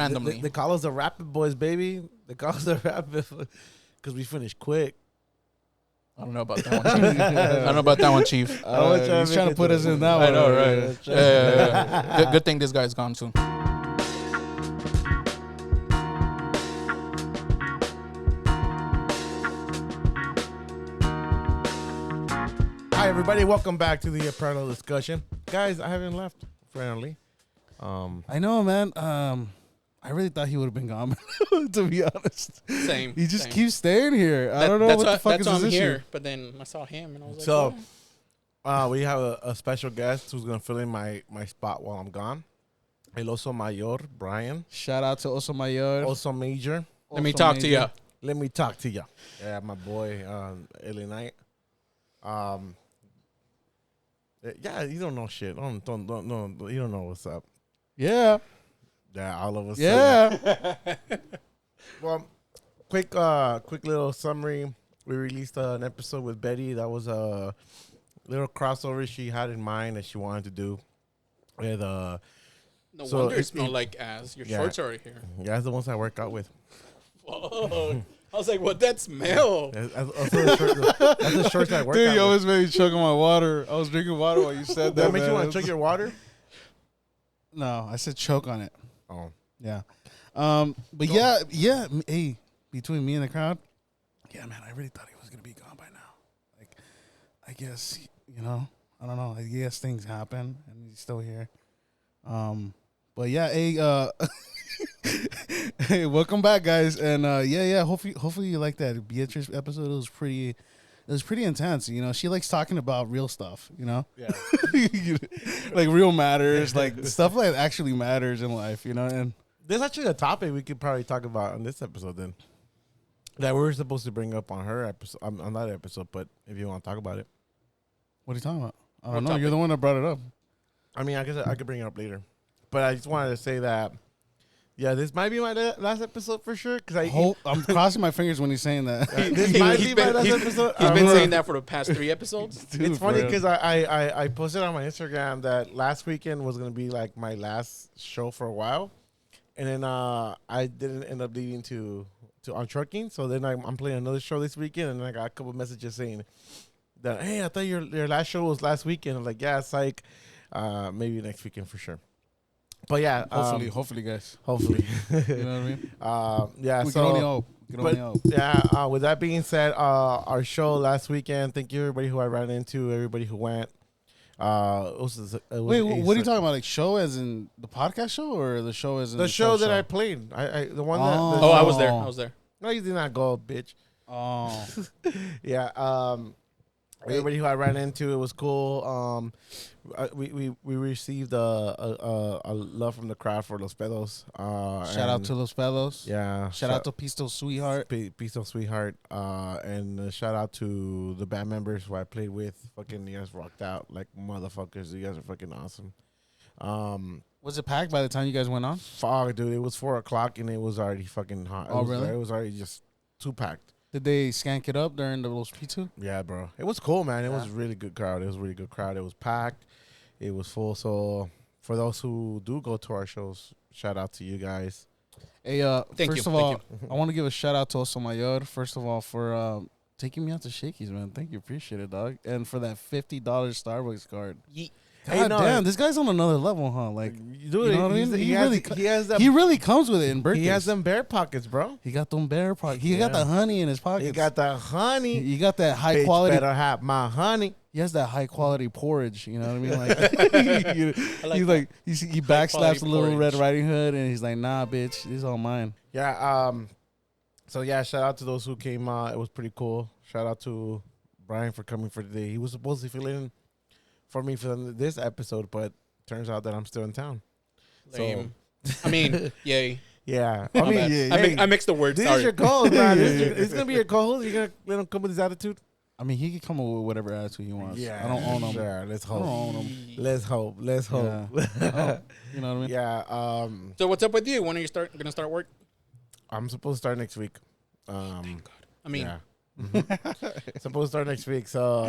randomly. They call us the Rapid Boys, baby. They call us the Rapid because we finish quick. I don't know about that one, Chief. I don't know about that one, Chief. He's trying to put us in that one. I know, right? Yeah. Good thing this guy's gone soon. Hi, everybody. Welcome back to the Parallel Discussion. Guys, I haven't left, apparently. I know, man. I really thought he would have been gone, to be honest. Same. He just keeps staying here. I don't know what the fuck is his issue. Here, but then I saw him and I was like, so, we have a special guest who's going to fill in my spot while I'm gone. El Oso Mayor, Bryan. Shout out to Oso Mayor. Oso Major. Let me talk to you. Let me talk to you. Yeah, my boy, LA Knight. Yeah, you don't know shit. Don't you don't know what's up. Yeah. Yeah, all of us. Yeah. Well, quick little summary. We released an episode with Betty. That was a little crossover she had in mind that she wanted to do. With No wonder it smelled like ass. Your shorts are here. Yeah, that's the ones I work out with. Whoa. I was like, what that smell? That's the shorts I work out Dude, you with. always made me choke on my water. I was drinking water while you said that. That makes you want to chug your water? No, I said choke on it. Oh. Yeah. But yeah. Hey, between me and the crowd, yeah, man, I really thought he was going to be gone by now. Like, I guess, I don't know. I guess things happen and he's still here. But yeah, hey, hey, welcome back, guys. And hopefully you like that Beatrice episode. It was pretty intense. She likes talking about real stuff, Yeah. like real matters, like stuff that actually matters in life, and there's actually a topic we could probably talk about on this episode then that we were supposed to bring up on her episode, on that episode, but if you want to talk about it. What are you talking about? I don't know. You're the one that brought it up. I mean, I guess I could bring it up later. But I just wanted to say that, yeah, this might be my last episode for sure. I'm crossing my fingers when he's saying that. This might be my last episode. He's been saying that for the past 3 episodes. Dude, it's funny because I posted on my Instagram that last weekend was going to be like my last show for a while. And then I didn't end up leading to on trucking. So then I'm playing another show this weekend. And I got a couple messages saying that, hey, I thought your last show was last weekend. I'm like, yeah, psych. Maybe next weekend for sure. But yeah, hopefully, guys. Hopefully, you know what I mean? Yeah. We can only hope. Yeah. With that being said, our show last weekend. Thank you everybody who I ran into, everybody who went. Wait, what are you talking about? Like show as in the podcast show, or the show as in the show that I played? The one that. I was there. No, you did not go, bitch. Oh. Yeah. Everybody who I ran into, it was cool. We received a love from the crowd for Los Pedos. Shout out to Los Pedos. Yeah. Shout out to Pisto Sweetheart. Pisto Sweetheart. And shout out to the band members who I played with. Fucking, you guys rocked out like motherfuckers. You guys are fucking awesome. Was it packed by the time you guys went on? Fuck, dude. It was 4:00 and it was already fucking hot. Really? It was already just too packed. Did they skank it up during the Los P2? Yeah, bro. It was cool, man. It was a really good crowd. It was packed. It was full. So for those who do go to our shows, shout out to you guys. Hey, first of all, I want to give a shout out to Oso Mayor. First of all, for taking me out to Shakey's, man. Thank you. Appreciate it, dog. And for that $50 Starbucks card. God damn, this guy's on another level, huh? Like, dude, you know what I mean? He really comes with it in birthdays. He has them bear pockets, bro. He got them bear pockets. He got the honey in his pockets. He got the honey. He got that high Bitch quality. Better have my honey. He has that high quality porridge. You know what I mean? Like he backslaps the little Red Riding Hood, and he's like, "Nah, bitch, this is all mine." Yeah. So yeah, shout out to those who came. It was pretty cool. Shout out to Bryan for coming for today. He was supposed to fill in for me for this episode, but turns out that I'm still in town. Lame. So, I mean, yay. Yeah. I mixed the words. This is your co-host, man. It's going to be your co-host. You're going to let him come with his attitude? I mean, he can come up with whatever attitude he wants. Yeah. I don't own him. Sure, let's hope. I don't own him. Let's hope. Yeah. You know what I mean? Yeah. So what's up with you? When are you going to start work? I'm supposed to start next week. Thank God. I mean... Yeah. Supposed to start next week, so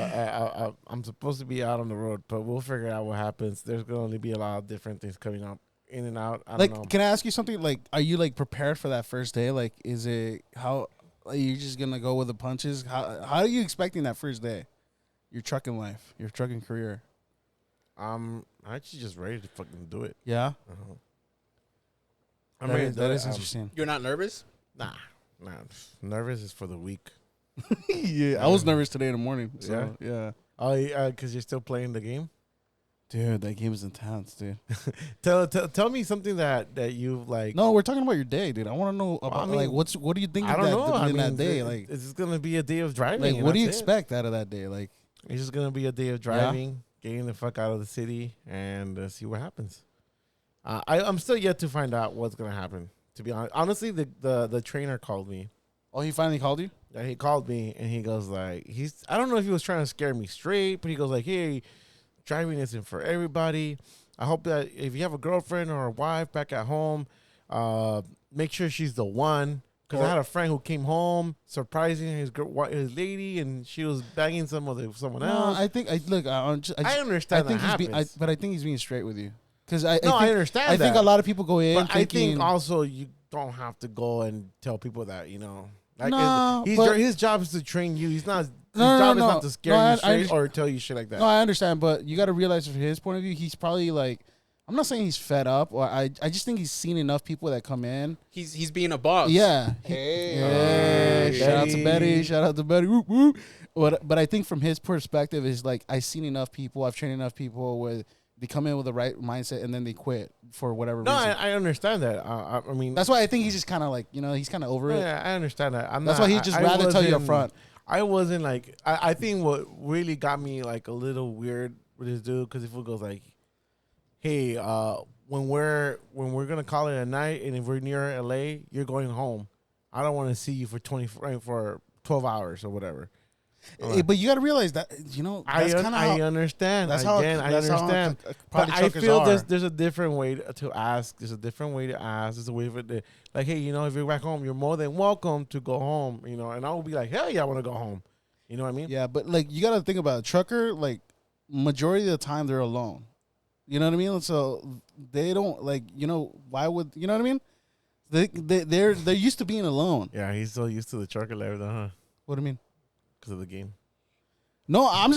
I'm supposed to be out on the road, but we'll figure out what happens. There's going to only be a lot of different things coming up in and out. I Like, don't know. can I ask you something? Like, are you like prepared for that first day? Like, is it how are you just gonna go with the punches? How are you expecting that first day? Your trucking life, your trucking career. I'm actually just ready to fucking do it. Yeah, Uh-huh. I'm ready to do that it. is interesting. You're not nervous? Nah. Nervous is for the weak. Yeah, I was nervous today in the morning. So, yeah. Oh, yeah, because you're still playing the game. Dude, that game is intense, dude. Tell me something that you've like. No, we're talking about your day, dude. I want to know about like what do you think I of don't that know. in that day? Like, it's just gonna be a day of driving. like and what do you that's it. expect out of that day? Like, It's just gonna be a day of driving, getting the fuck out of the city, and see what happens. I'm still yet to find out what's gonna happen. To be honest, honestly, the trainer called me. oh, he finally called you? Yeah, he called me and he goes like, I don't know if he was trying to scare me straight, but he goes like, hey, driving isn't for everybody. I hope that if you have a girlfriend or a wife back at home, make sure she's the one. Because I had a friend who came home surprising his lady, and she was banging someone else. I think I understand. I think that but I think he's being straight with you. Because I understand. I think a lot of people go in, but thinking, I think also you don't have to go and tell people that, you know. Like No, his job is to train you. He's not. His job is not to scare you straight or tell you shit like that. No, I understand, but you got to realize from his point of view, he's probably like, I'm not saying he's fed up, or I just think he's seen enough people that come in. He's being a boss. Yeah. Hey. Shout out to Betty. Shout out to Betty. Whoop, whoop. But I think from his perspective is like, I've seen enough people. I've trained enough people where they come in with the right mindset and then they quit for whatever reason. I understand that. I mean, that's why I think he's just kind of like, he's kind of over it. Yeah, I understand that. That's why he just rather tell you up front. I wasn't like, I think what really got me like a little weird with this dude, because if it goes like, hey, when we're gonna call it a night, and if we're near LA, you're going home. I don't want to see you for 12 hours or whatever. But you got to realize that that's I understand. That's Again, how I understand. But I feel are. there's a different way to ask. There's a different way to ask. There's a way for the like, hey, if you're back home, you're more than welcome to go home. And I will be like, hell yeah, I want to go home. You know what I mean? Yeah, but like you got to think about it. Trucker, like majority of the time they're alone. You know what I mean? So they don't like, why would, you know what I mean? They're used to being alone. Yeah, he's so used to the trucker life, huh? What do you mean? Because of the game. No, I'm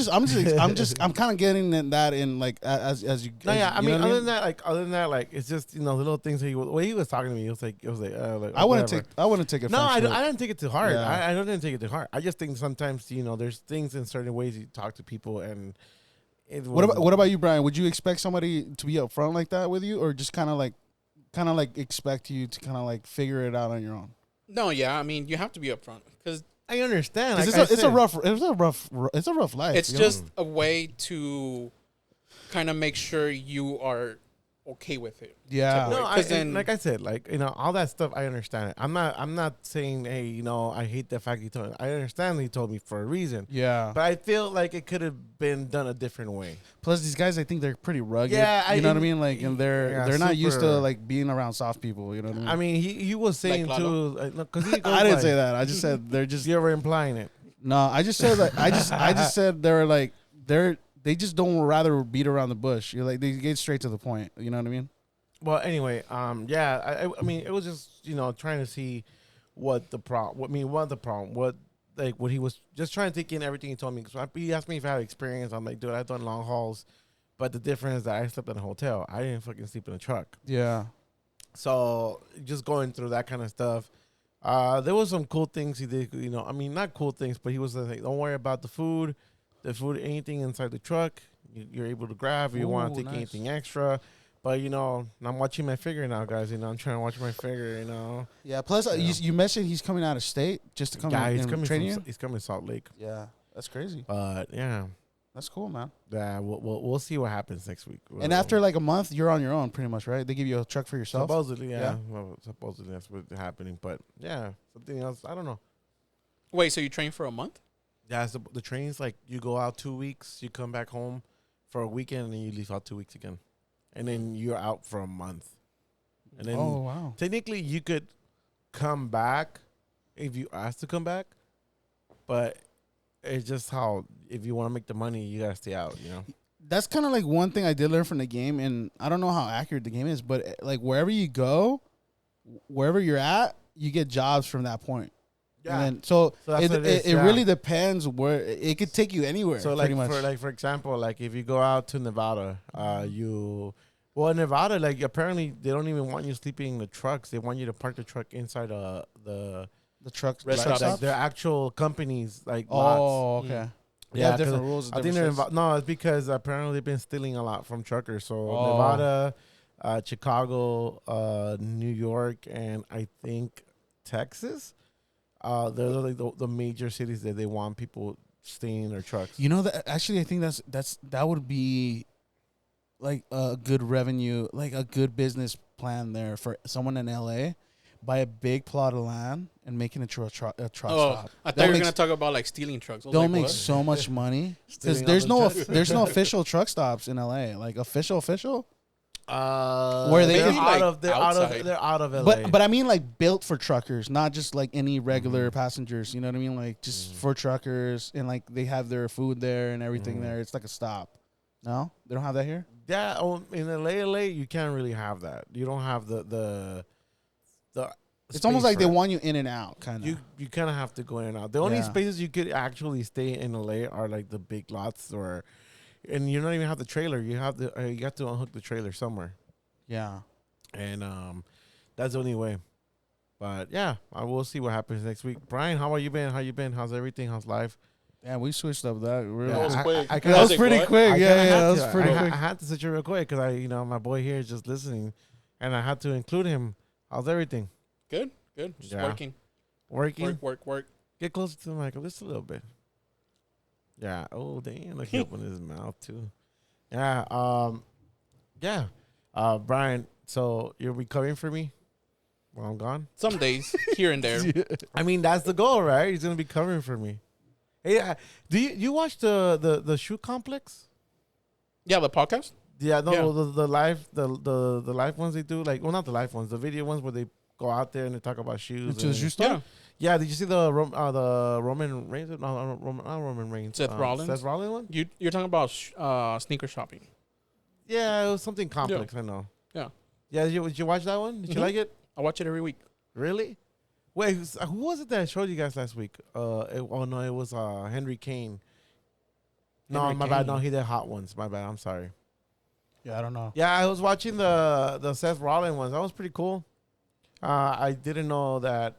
kind of getting that in like as you. No, yeah, I mean, other than that, like, it's just little things that he was talking to me. It was like I wouldn't take it. No, I didn't take it too hard. Yeah. I didn't take it too hard. I just think sometimes there's things in certain ways you talk to people and. What about you, Brian? Would you expect somebody to be upfront like that with you, or just kind of like expect you to kind of like figure it out on your own? No, yeah, I mean you have to be upfront because I understand. Like it's a rough life. It's just a way to kind of make sure you are okay with it. Yeah. No, like I said, all that stuff, I understand it. I'm not saying, hey, I hate the fact he told me. I understand he told me for a reason. Yeah. But I feel like it could have been done a different way. Plus, these guys, I think they're pretty rugged. Yeah, you know what I mean. Like, and they're not used to like being around soft people. You know what I mean? I mean, he was saying like too, because I didn't say that. I just said they're just. You were implying it. No, I just said like I just said they just don't rather beat around the bush. You're like they get straight to the point. You know what I mean? Well, anyway, yeah, I mean, it was just trying to see what the problem. What he was just trying to take in everything he told me. Because he asked me if I had experience. I'm like, dude, I've done long hauls, but the difference is that I slept in a hotel. I didn't fucking sleep in a truck. Yeah. So just going through that kind of stuff. There was some cool things he did. I mean, not cool things, but he was like, don't worry about the food. Anything inside the truck, you're able to grab. If you want to take anything extra. But, I'm watching my figure now, guys. I'm trying to watch my figure, Yeah, plus you mentioned he's coming out of state just to come and train you? He's coming to Salt Lake. Yeah, that's crazy. But, yeah. That's cool, man. Yeah, we'll see what happens next week. And after like a month, you're on your own pretty much, right? They give you a truck for yourself? Supposedly, yeah. Well, supposedly that's what's happening. But, yeah, something else, I don't know. Wait, so you train for a month? Yeah, so the train's like you go out 2 weeks, you come back home for a weekend, and then you leave out 2 weeks again. And then you're out for a month. And then wow. Technically you could come back if you ask to come back. But it's just how if you want to make the money, you gotta stay out, that's kind of like one thing I did learn from the game, and I don't know how accurate the game is, but like wherever you go, wherever you're at, you get jobs from that point. Yeah. And then, so that's what it really depends where it could take you anywhere. So pretty like much. for example, like if you go out to Nevada, in Nevada, like apparently they don't even want you sleeping in the trucks. They want you to park the truck inside the trucks, Rest truck stops? like stops. their actual companies like lots. Oh, okay. They Yeah, have different 'cause rules. I think they're no, it's because apparently they've been stealing a lot from truckers. So Oh. Nevada, Chicago, New York, and I think Texas. They're like the major cities that they want people staying in their trucks. You know that actually, I think that would be like a good revenue, like a good business plan there for someone in LA. Buy a big plot of land and making it a truck Oh, stop. I thought you were gonna talk about like stealing trucks. I was They'll like, make what? so much money because Stealing there's all no the trucks. there's no official truck stops in LA, like official. Where they they're can- out Maybe, of they're like, out outside. of they're out of LA. But I mean like built for truckers, not just like any regular passengers. You know what I mean? Like just for truckers, and like they have their food there and everything there. It's like a stop. No, they don't have that here. yeah, in LA, you can't really have that. You don't have the. It's almost space like for they it. want you in and out, kind of. You kind of have to go in and out. The only Yeah. spaces you could actually stay in LA are like the big lots, and you don't even have the trailer. You have to unhook the trailer somewhere, Yeah. and that's the only way. But yeah, I will see what happens next week. Brian, how are you been? How you been? How's everything? How's life? Yeah, we switched up that. Really. That was quick. I That kinda- was like, pretty what? quick. I Yeah, kinda yeah, had that was to. pretty I quick. had to switch it real quick because my boy here is just listening, and I had to include him. How's everything? Good. Just Yeah. working. Working? Work. Get closer to the mic just a little bit. Yeah. Oh, damn. Look, he opened his mouth too. Yeah. Yeah. Brian, so you're recovering for me while I'm gone? Some days here and there. I mean, that's the goal, right? He's gonna be covering for me. Hey, do you watch the shoe complex? Yeah, the podcast. Yeah, no, Yeah. the live the live ones they do, like, well, not the live ones, the video ones where they go out there and they talk about shoes. To the and- shoe store? Yeah. Yeah, did you see the Roman Reigns? No, not Roman Reigns. Seth Rollins? Seth Rollins one? You're talking about sneaker shopping. Yeah, it was something complex. I know. Yeah. Yeah, did you watch that one? Did you Mhm. like it? I watch it every week. Really? Wait, who was it that I showed you guys last week? It was Henry Kane. No, Henry my bad. Kane. No, he did Hot Ones. My bad. I'm sorry. Yeah, I don't know. Yeah, I was watching the Seth Rollins ones. That was pretty cool. I didn't know that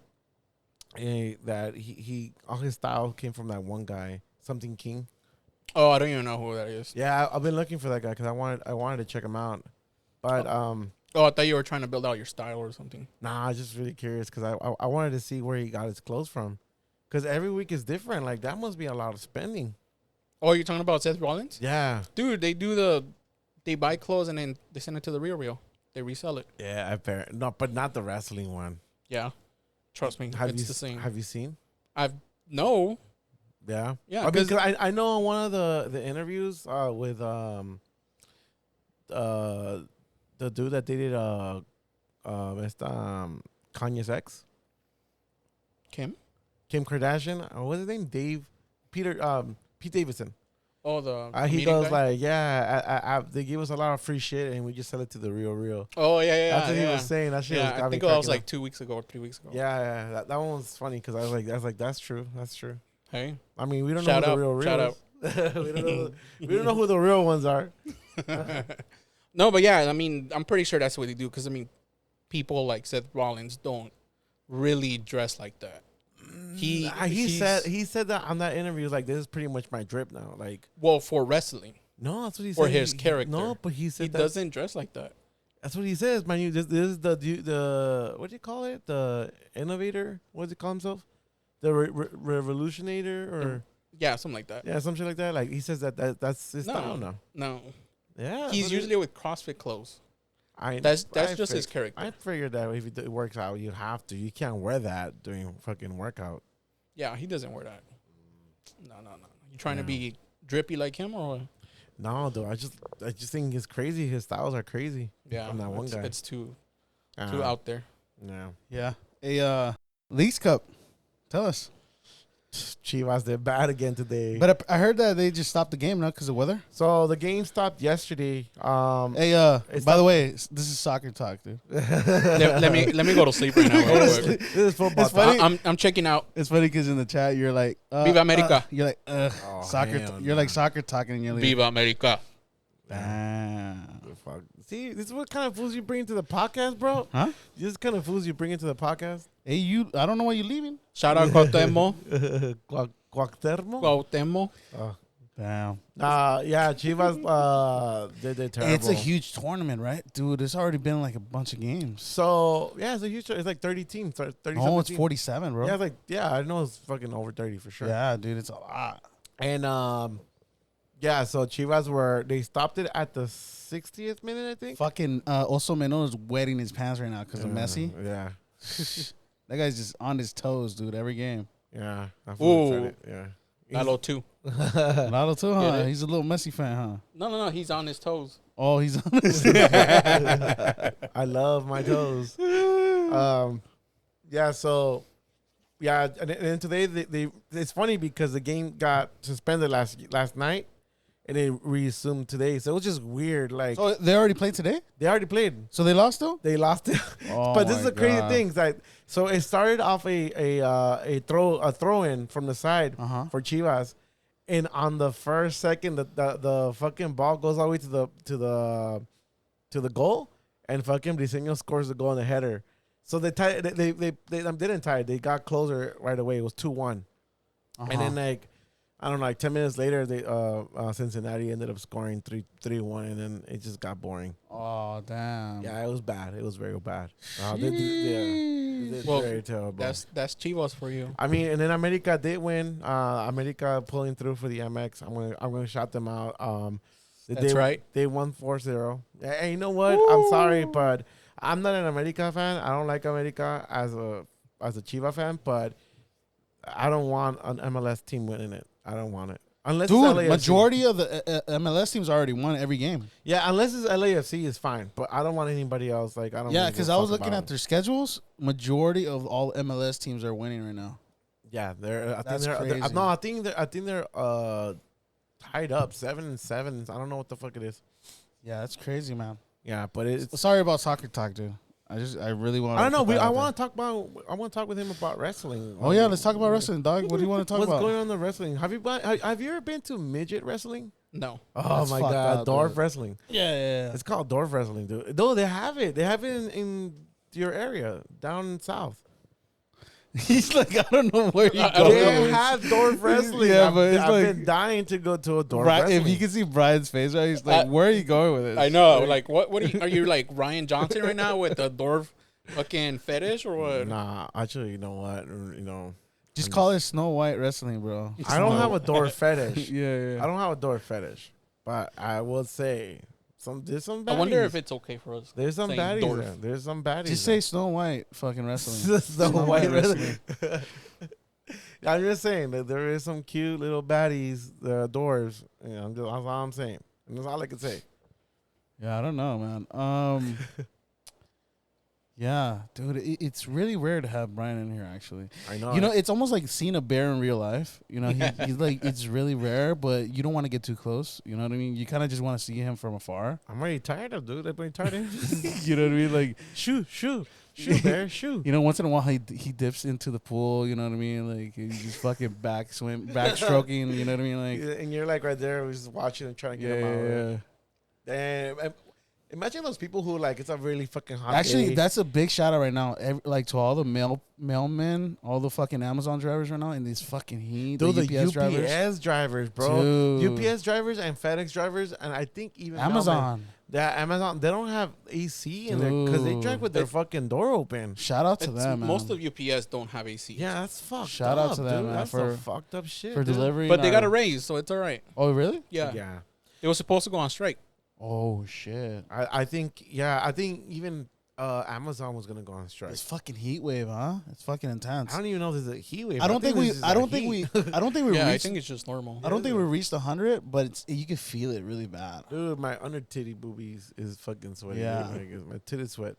he all his style came from that one guy, something King. Oh, I don't even know who that is. Yeah, I've been looking for that guy because I wanted to check him out. But Oh, I thought you were trying to build out your style or something. nah, I was just really curious because I wanted to see where he got his clothes from. Because every week is different. Like that must be a lot of spending. Oh, you're talking about Seth Rollins? Yeah. Dude, they buy clothes and then they send it to the Real. They resell it. Yeah, I bet. No, but not the wrestling one. Yeah. Trust me, it's the same. Have you seen? No. Yeah. Yeah, I mean, 'cause- 'cause I know one of the interviews with the dude that dated Kanye's ex, Kim? Kim Kardashian. What's his name? Pete Davidson. Oh, the He comedian goes guy? like, yeah, they give us a lot of free shit and we just sell it to the real. Oh, yeah. That's what he was saying. That shit was Yeah, got I me think that was cracking like 2 weeks ago or 3 weeks ago. up. Yeah. That one was funny because I was like, that's true. Hey. I mean, we don't Shout know out, who the real shout is. we don't know who the real ones are. No, but yeah, I mean, I'm pretty sure that's what they do because, I mean, people like Seth Rollins don't really dress like that. He said that on that interview, like, this is pretty much my drip now. Like, Well, for wrestling. no, that's what he For said. his character. No, but he said He that. doesn't dress like that. That's what he says, man. This is the what do you call it? The innovator? What does he call himself? The revolutionator or Yeah, something like that. yeah, some shit like that. Like he says that's his No. style now. No. Yeah, He's usually with CrossFit clothes. That's I just his fig- character. I figured that if it works out, you have to. You can't wear that during fucking workout. Yeah, he doesn't wear that. No. You trying to Yeah. be drippy like him or? No, dude. I just think it's crazy. His styles are crazy. Yeah, From that one guy. It's too Uh, out there. Yeah. Yeah. A Leagues Cup. Tell us. Chivas did bad again today. But I heard that they just stopped the game now because of weather. So the game stopped yesterday. Hey, by the way, this is soccer talk, dude. let me go to sleep right now. Real quick. This is football. It's funny. I'm checking out. It's funny because in the chat you're like, Viva America. You're like, soccer. You're like soccer talking, and you're like, Viva America. damn. Fuck. See, this is what kind of fools you bring to the podcast, bro. Huh? This kind of fools you bring into the podcast. Hey, you. I don't know why you're leaving. Shout out Cuauhtémoc. Cuauhtémoc? Cuauhtémoc. Damn. Yeah, Chivas. They're terrible. It's a huge tournament, right, dude? It's already been like a bunch of games. So yeah, it's a huge. It's like 30 teams. 30. Oh, it's 47, bro. Yeah, it's like I know it's fucking over 30 for sure. Yeah, dude, it's a lot. And yeah, so Chivas they stopped it at the 60th minute, I think. Fucking Oso Menor is wetting his pants right now because of Messi. Yeah. That guy's just on his toes, dude, every game. Yeah. Ooh. Yeah. Lalo too. Ronaldo too, huh? Get it? He's a little Messi fan, huh? No. He's on his toes. Oh, he's on his I love my toes. Yeah, so yeah, and then today they it's funny because the game got suspended last night and they resumed today. So it was just weird. Like So they already played today? they already played. So they lost though? They lost it. Oh But this is my the crazy God. thing. Like, so it started off a throw in from the side for Chivas, and on the first second, the fucking ball goes all the way to the goal, and fucking Briseño scores the goal in the header. So they tied. They didn't tie it. They got closer right away. It was 2-1, and then like I don't know, like 10 minutes later, they Cincinnati ended up scoring 3-1, and then it just got boring. Oh, damn. Yeah, it was bad. It was very bad. Well, Very terrible. That's Chivas for you. I mean, and then America did win. America pulling through for the MX. I'm gonna shout them out. That's right. They won 4-0. Hey, you know what? I'm sorry, but I'm not an America fan. I don't like America as a Chiva fan, but I don't want an MLS team winning it. I don't want it. Unless it's Dude, LAFC. majority of the MLS teams already won every game. Yeah, unless it's LAFC is fine, but I don't want anybody else. Like I don't. Yeah, really because give I a was fuck looking about at their schedules. Majority of all MLS teams are winning right now. Yeah, they're. I That's think crazy. no, I think they're tied up 7-7. I don't know what the fuck it is. Yeah, that's crazy, man. Yeah, but it's. Sorry about soccer talk, dude. I really want. I don't know. I want to talk with him about wrestling. Oh yeah, let's talk about wrestling, dog. What do you want to talk What's about? going on in the wrestling? Have you ever been to midget wrestling? No. Oh That's my fucked god, up, dwarf dude. wrestling. Yeah. It's called dwarf wrestling, dude. No, they have it. They have it in your area down south. He's like, I don't know where you I don't go. know. They have dwarf wrestling. Yeah, but it's I've like- been dying to go to a dwarf Brian, wrestling. if you can see Brian's face, right? He's like, where are you going with this? I know. Like, what are you like Ryan Johnson right now with the dwarf fucking fetish or what? Nah, actually, you know what? You know, Just call it Snow White Wrestling, bro. I don't have a dwarf fetish. Yeah. I don't have a dwarf fetish, but I will say there's some baddies. I wonder if it's okay for us. There's some saying baddies dwarf. there. There's some baddies. Just say Snow White fucking wrestling. the Snow white White wrestling. I'm just saying that there is some cute little baddies, dwarves. You know, that's all I'm saying. And that's all I can say. Yeah, I don't know, man. Yeah, dude, it's really rare to have Brian in here. Actually, I know. you know, it's almost like seeing a bear in real life. You know, he's like, it's really rare, but you don't want to get too close. You know what I mean? You kind of just want to see him from afar. I'm already tired of dude. I'm already tired of him. You know what I mean? Like, Shoo, bear, shoo. you know, once in a while he dips into the pool. You know what I mean? Like, he's just fucking backstroking. You know what I mean? Like, And you're like right there, just watching and trying to get him out. Damn. Imagine those people who like it's a really fucking hot Actually, day. that's a big shout out right now. Like to all the mailmen, all the fucking Amazon drivers right now in this fucking heat. Dude, the UPS drivers, bro. Dude. UPS drivers and FedEx drivers, and I think even Amazon. Amazon, they don't have AC in there because they drive with their fucking door open. Shout out to them, man. Most of UPS don't have AC. Yeah, that's fucked Shout up, out to them, dude. man, That's for- some fucked up shit, for dude. delivery. But they got a raise, so it's all right. Oh, really? Yeah. Yeah. It was supposed to go on strike. Oh shit! I think even Amazon was gonna go on strike. This fucking heat wave, huh? It's fucking intense. I don't even know if there's a heat wave. I don't think we. this is I a don't think heat. we. I don't think we Yeah, I reached. think it's just normal. I don't think we reached 100, but you can feel it really bad. Dude, my under titty boobies is fucking sweaty. Yeah. Like, my titty sweat.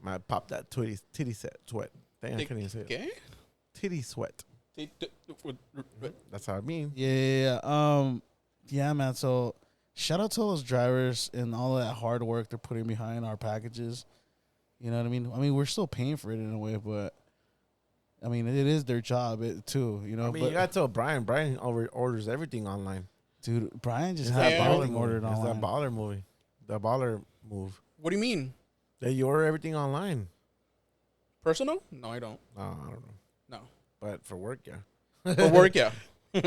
My pop that titty sweat. Dang, I can't even say it. Okay. Titty sweat. That's how I mean. Yeah, man. So shout out to those drivers and all that hard work they're putting behind our packages. You know what I mean? I mean, we're still paying for it in a way, but I mean, it is their job too. You know, I mean, but you got to tell Bryan. Bryan orders everything online. dude, Bryan just It's had that everything baller ordered movie. It's online. that baller movie. The baller move. What do you mean? That you order everything online. Personal? No, I don't. No, I don't know. No. But for work, yeah. For work, yeah. All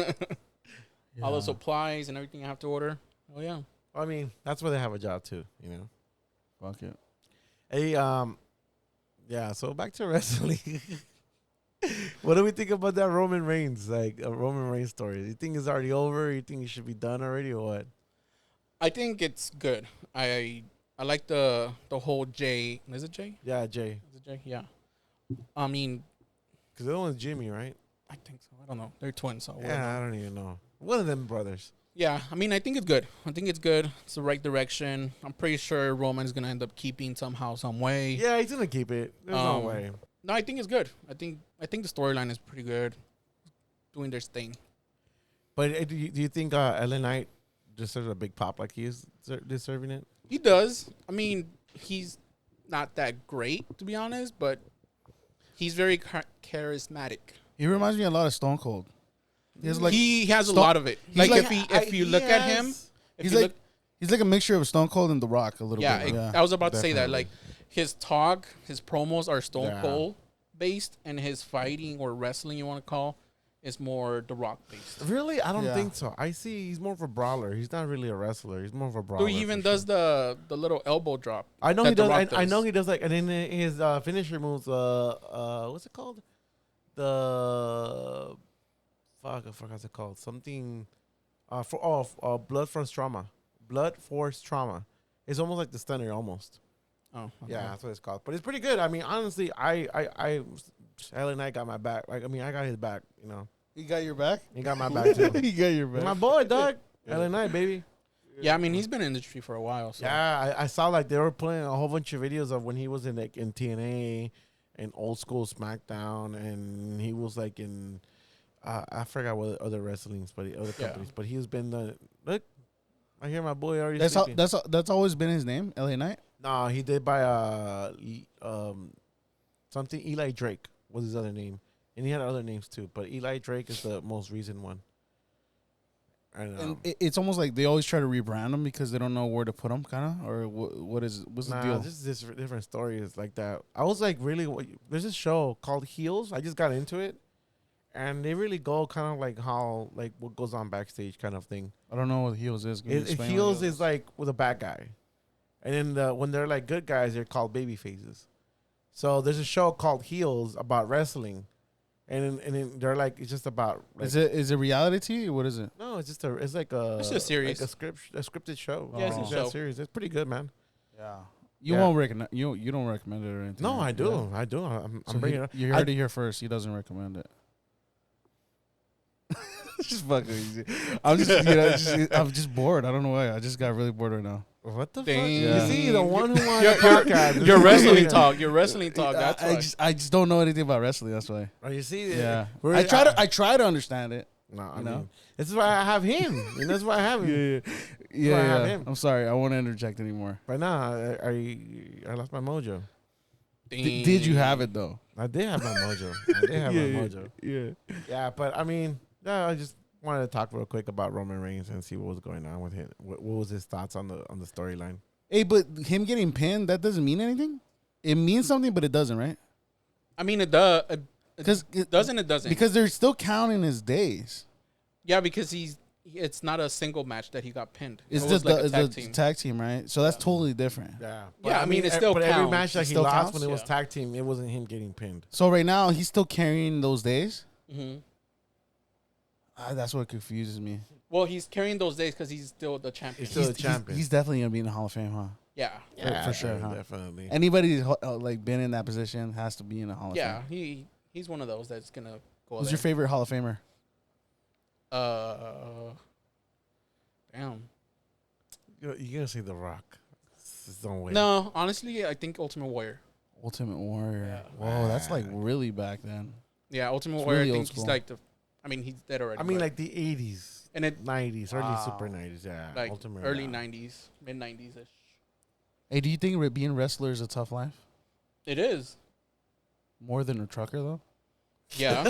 Yeah. the supplies and everything I have to order. Oh yeah. I mean, that's where they have a job too, you know. Fuck it. Hey, yeah. So back to wrestling. What do we think about that Roman Reigns, like a Roman Reigns story? You think it's already over? You think it should be done already, or what? I think it's good. I like the whole Jay. Is it Jay? Yeah, Jay. Is it Jay? Yeah. I mean, Because the other one's Jimmy, right? I think so. I don't know. They're twins. So Yeah, I don't even know. One of them brothers. Yeah, I mean, I think it's good. I think it's good. It's the right direction. I'm pretty sure Roman's gonna end up keeping somehow, some way. Yeah, he's gonna keep it. There's no way. No, I think it's good. I think the storyline is pretty good. Doing their thing. But do you think LA Knight deserves a big pop like he is deserving it? He does. I mean, he's not that great to be honest, but he's very charismatic. He reminds me a lot of Stone Cold. He has a lot of it. Like if you look at him, he's like a mixture of Stone Cold and The Rock a little bit. Yeah, I was about to say that. Definitely. Like his talk, his promos are Stone Yeah. Cold based, and his fighting or wrestling, you want to call, is more The Rock based. Really? I don't Yeah. think so. I see he's more of a brawler. He's not really a wrestler. He's more of a brawler. Who even for does sure. the little elbow drop? I know that he The does. Rock I know he does like, and then his finisher moves. What's it called? The fuck, I forgot what's it called. Something. Blood force trauma. Blood force trauma. It's almost like the stunner, almost. Oh, okay. Yeah, that's what it's called. But it's pretty good. I mean, honestly, I LA Knight got my back. Like, I mean, I got his back. You know, He got your back? he got my back too. He got your My back. boy, dog. LA Knight, baby. Yeah, I mean, he's been in the industry for a while. So. Yeah, I saw like they were playing a whole bunch of videos of when he was in like in TNA and old school SmackDown, and he was like in I forgot what other wrestlings, but other companies. But he's been look. I hear my boy already. That's always been his name, LA Knight. No, he did by something. Eli Drake was his other name, and he had other names too. But Eli Drake is the most recent one. And it's almost like they always try to rebrand them because they don't know where to put them, kind of, or what's the deal? This is different stories like that. I was like, really, there's this show called Heels. I just got into it, and they really go kind of like how like what goes on backstage kind of thing. I don't know what Heels is. Heels is like with a bad guy, and then when they're like good guys, they're called baby faces. So there's a show called Heels about wrestling. And then they're like, it's just about. Like, is it reality TV? What is it? No, it's like a. It's a series, like a scripted show. Yeah, it's a show. Series. It's pretty good, man. Yeah, you won't recommend you don't recommend it or anything. No, right? I do. Yeah. I do. I'm So bringing it up. You heard it here first. He doesn't recommend it. Just fucking easy. I'm just bored. I don't know why. I just got really bored right now. What the fuck? Dang. You see, the one who wants Your- the podcast. Your wrestling talk. Your wrestling talk. That's why. I just don't know anything about wrestling. That's why. Oh, you see, Yeah, We're- I try to understand it. No, I You know? mean, this is why I have him. And that's why I have him. Yeah. I have him. I'm sorry. I won't interject anymore. But nah, I lost my mojo. Did you have it though? I did have my mojo. I did have my mojo. Yeah. Yeah, but I mean, I just wanted to talk real quick about Roman Reigns and see what was going on with him. What was his thoughts on the storyline? Hey, but him getting pinned, that doesn't mean anything? It means something, but it doesn't, right? I mean, it does. It doesn't. It doesn't. Because they're still counting his days. Yeah, because it's not a single match that he got pinned. It's It just was like a the tag team. tag team, right? So that's totally different. Yeah. Yeah, I mean, it still But every counts. match that It he still lost counts? when it was Yeah. tag team, it wasn't him getting pinned. So right now, he's still carrying those days? Mm-hmm. That's what confuses me. Well, he's carrying those days because he's still the champion. He's still the champion. He's definitely going to be in the Hall of Fame, huh? Yeah. For sure, huh? Definitely. Anybody who's like been in that position has to be in the Hall of Yeah. Fame. He's one of those that's gonna go. Who's there. your favorite Hall of Famer? Damn. You're gonna say The Rock? There's no way. No, honestly, I think Ultimate Warrior. Ultimate Warrior. Yeah. Whoa, that's like really back then. Yeah, Ultimate It's Warrior. really I old think he's school. like the. I mean, he's dead already. I mean, but- like the 80s, and it 90s, early Wow. super 90s. Yeah, like Ultimate, early yeah. 90s, mid 90s ish. Hey, do you think being a wrestler is a tough life? It is. More than a trucker, though? Yeah.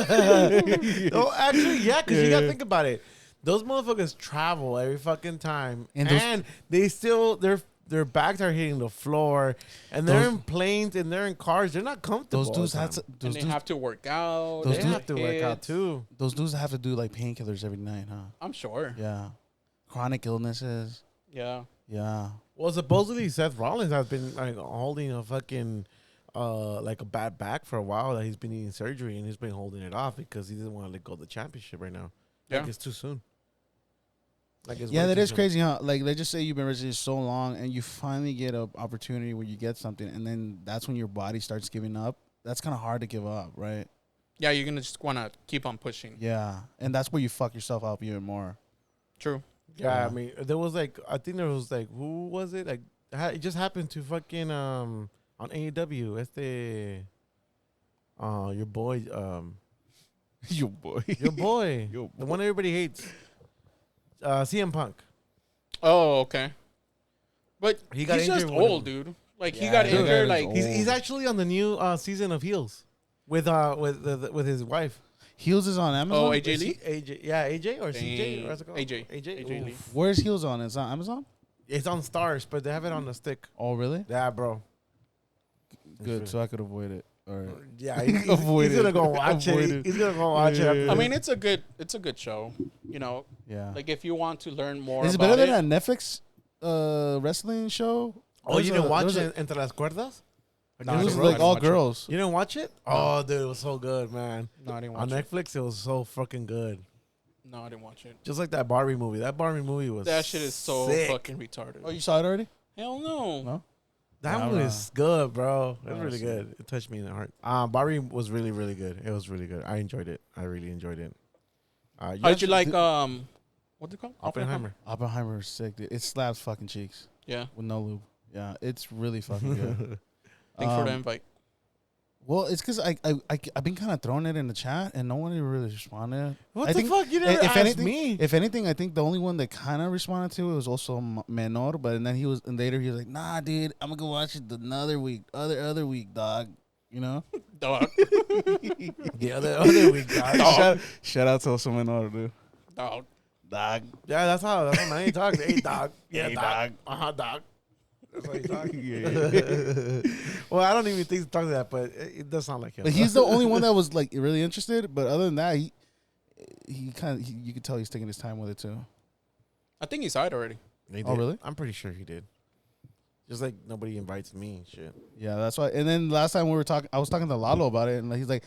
Oh, actually, yeah, because you gotta Yeah. think about it. Those motherfuckers travel every fucking time, And and, those- they still their backs are hitting the floor, and they're Those- in planes and they're in cars. They're not comfortable. Those dudes all the have to. time. and Those they dudes, have to work out. those They dudes- have to work out hits. too. those dudes have to do like painkillers every night, huh? I'm sure. Yeah. Chronic illnesses. Yeah. Yeah. Well, supposedly Seth Rollins has been like holding a fucking like a bad back for a while. That he's been needing surgery and he's been holding it off because he doesn't want to let go of the championship right now. Like Yeah. it's too soon. Like it's Yeah, way that too is soon. crazy, huh? Like, they just say you've been wrestling so long and you finally get an opportunity where you get something, and then that's when your body starts giving up. That's kind of hard to give up, right? Yeah, you're gonna just wanna keep on pushing. Yeah. And that's where you fuck yourself up even more. True. Yeah, Yeah. I mean, there was like I think there was like who was it? Like it just happened to fucking on AEW. Your boy Your boy. your boy Your the one everybody hates. CM Punk. Oh, okay. But He got he's just injured when- old, dude. Like he Yeah, got that guy injured. is Like old. He's actually on the new season of Heels with his wife. Heels is on Amazon? Oh, AJ Lee. AJ, yeah, AJ or CJ. Dang. What's it called? AJ. AJ. AJ Lee. Oof. Where's Heels on? It's on Amazon? It's on Stars, but they have it on the stick. Oh, really? Yeah, bro. Good, so I could avoid it. All right. Yeah, he's Avoid gonna it. go watch Avoid it. it. He's gonna go watch Yeah. it. I mean, it's a good show. You know, Yeah. like if you want to learn more. Is it about better than that Netflix wrestling show? Oh, you didn't watch it? it Entre las Cuerdas? No, It I was didn't like watch all it. girls. You didn't watch it? Oh, dude, it was so good, man. No, I didn't On watch it. Netflix, it was so fucking good. No, I didn't watch it. Just like that Barbie movie. That Barbie movie was That shit is so sick. fucking retarded. Oh, you saw it already? Hell no. No. That Yeah, movie I is good, bro. It was Yeah, really I've seen good. It touched me in the heart. Barbie was really, really good. It was really good. I enjoyed it. I really enjoyed it. How did you like Did- what's it called? Oppenheimer? Oppenheimer is sick, dude. It slaps fucking cheeks Yeah. with no lube. Yeah, it's really fucking good. Thanks for the Um, invite. Well, it's because I've been kind of throwing it in the chat and no one really responded. What I the think- fuck? You never if asked anything, me. If anything, I think the only one that kind of responded to it was also Menor, but and then and later he was like, "Nah, dude, I'm gonna go watch it another week, other week, dog." You know. Dog. The other week, guys. shout out to also Menor, dude. Dog. Dog. Yeah, that's how man talks. Hey, dog. Yeah, Hey, dog. dog. Dog. That's how he talks. Yeah. Well, I don't even think he talks that, but it does sound like him. But he's the only one that was like really interested. But other than that, he kind of you could tell he's taking his time with it too. I think he saw it already. He Oh, did. really? I'm pretty sure he did. Just like nobody invites me and shit. Yeah, that's why. And then last time we were talking, I was talking to Lalo about it, and he's like,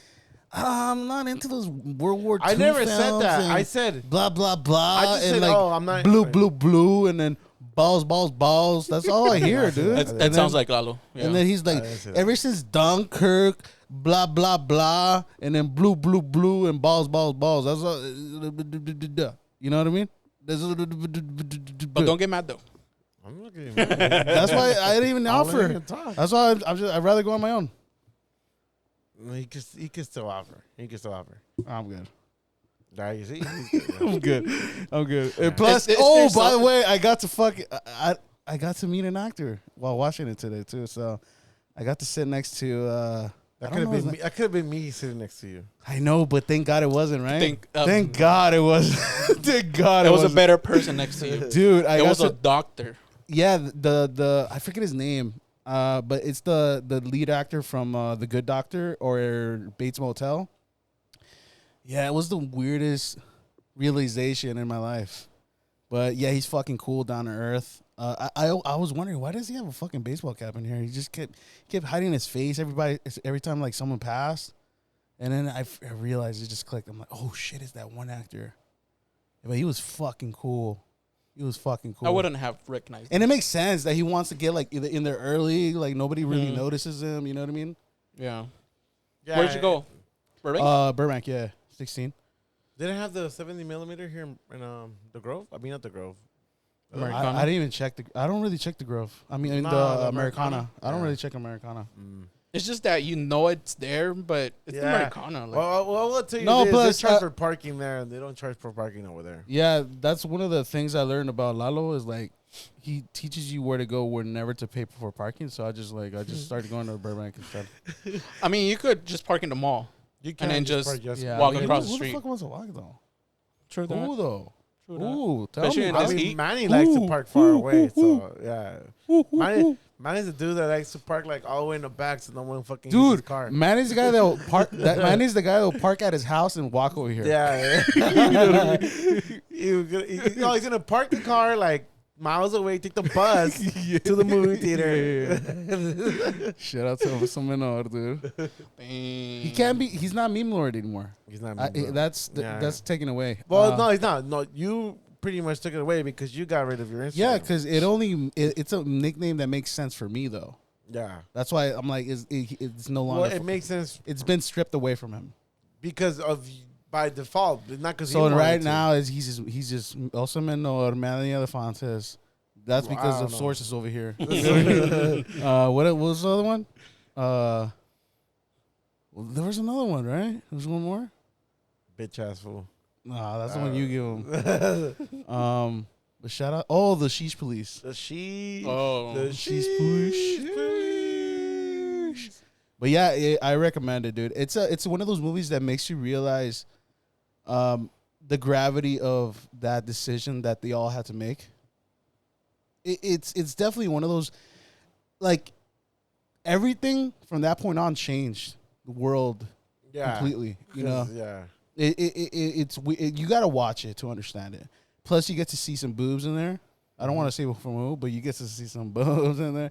"I'm not into those World War II I never said films that. and I said blah blah blah." I just and said, like, oh, I'm not blue, and then balls. That's all I hear, dude. That And that sounds then- like Lalo. Yeah. And then he's like, I didn't say that. ever since Dunkirk, blah blah blah, and then blue, and balls. That's all. You know what I mean? but don't get mad though. I'm not getting That's why I didn't even I'll let offer. him talk. That's why I'd rather go on my own. He can still offer. He can still offer. I'm good. Nah, you see? I'm good. And plus, It's oh, there's by the something- way, I got to I got to meet an actor while watching it today too. So I got to sit next to. That I could don't have know, been me. That could have been me sitting next to you. I know, but thank God it wasn't, right? Thank Thank God it was. Thank God There it was a wasn't. better person next to you. Dude, I It got was a to, doctor. yeah, the I forget his name. But it's the lead actor from The Good Doctor or Bates Motel. Yeah, it was the weirdest realization in my life. But yeah, he's fucking cool, down to earth. I was wondering, why does he have a fucking baseball cap in here? He just kept hiding his face every time like someone passed. And then I realized it just clicked. I'm like, oh shit, is that one actor? But he was fucking cool. He was fucking cool. I wouldn't have recognized. And it makes sense that he wants to get like either in there early, like nobody really notices him. You know what I mean? Yeah. Yeah, Where'd you go? Burbank? Burbank, yeah, 16. They didn't have the 70 millimeter here in the Grove. I mean, not the Grove. Americana? I didn't even check I don't really check the Grove. I mean No, the the Americana. Americana? I don't Yeah. really check Americana. It's just that you know it's there, but it's the Americana. Like, well, I'll tell you No, this. plus, They charge for parking there, and they don't charge for parking over there. Yeah, that's one of the things I learned about Lalo is like he teaches you where to go, where never to pay for parking. So I just started going to Burbank instead. I mean, you could just park in the mall. You And then just park walk but across the who street. the fuck wants to walk though? True that. Who though? True that. Ooh, tell Especially me. in I this mean, heat. Manny likes to park far away, so yeah. Ooh. Manny's the dude that likes to park like all the way in the back, so no one fucking uses his Dude, car. Manny's the guy that will park. Manny's the guy that will park at his house and walk over here. Yeah, he's gonna park the car like miles away, take the bus to the movie theater. Shout out to some Menor, dude. He can't be. He's not meme lord anymore. He's not. That's taken away. Well, no, he's not. No, you pretty much took it away because you got rid of your Instagram. Yeah, because it's a nickname that makes sense for me though. Yeah, that's why I'm like, it's no longer. well, it makes sense. It's been stripped away from him Because of by default, not because. So right now he's just also Menor, Manny Elefantes. That's because of sources over here. What was the other one? Well, there was another one, right? There was one more. Bitch ass fool. Nah, that's the one you give him. But shout out, the Sheesh Police. The Sheesh. Oh, the Sheesh Police. But yeah, I recommend it, dude. It's one of those movies that makes you realize the gravity of that decision that they all had to make. It's definitely one of those, like, everything from that point on changed the world completely. You know, you got to watch it to understand it. Plus, you get to see some boobs in there. I don't want to say from who, but you get to see some boobs in there.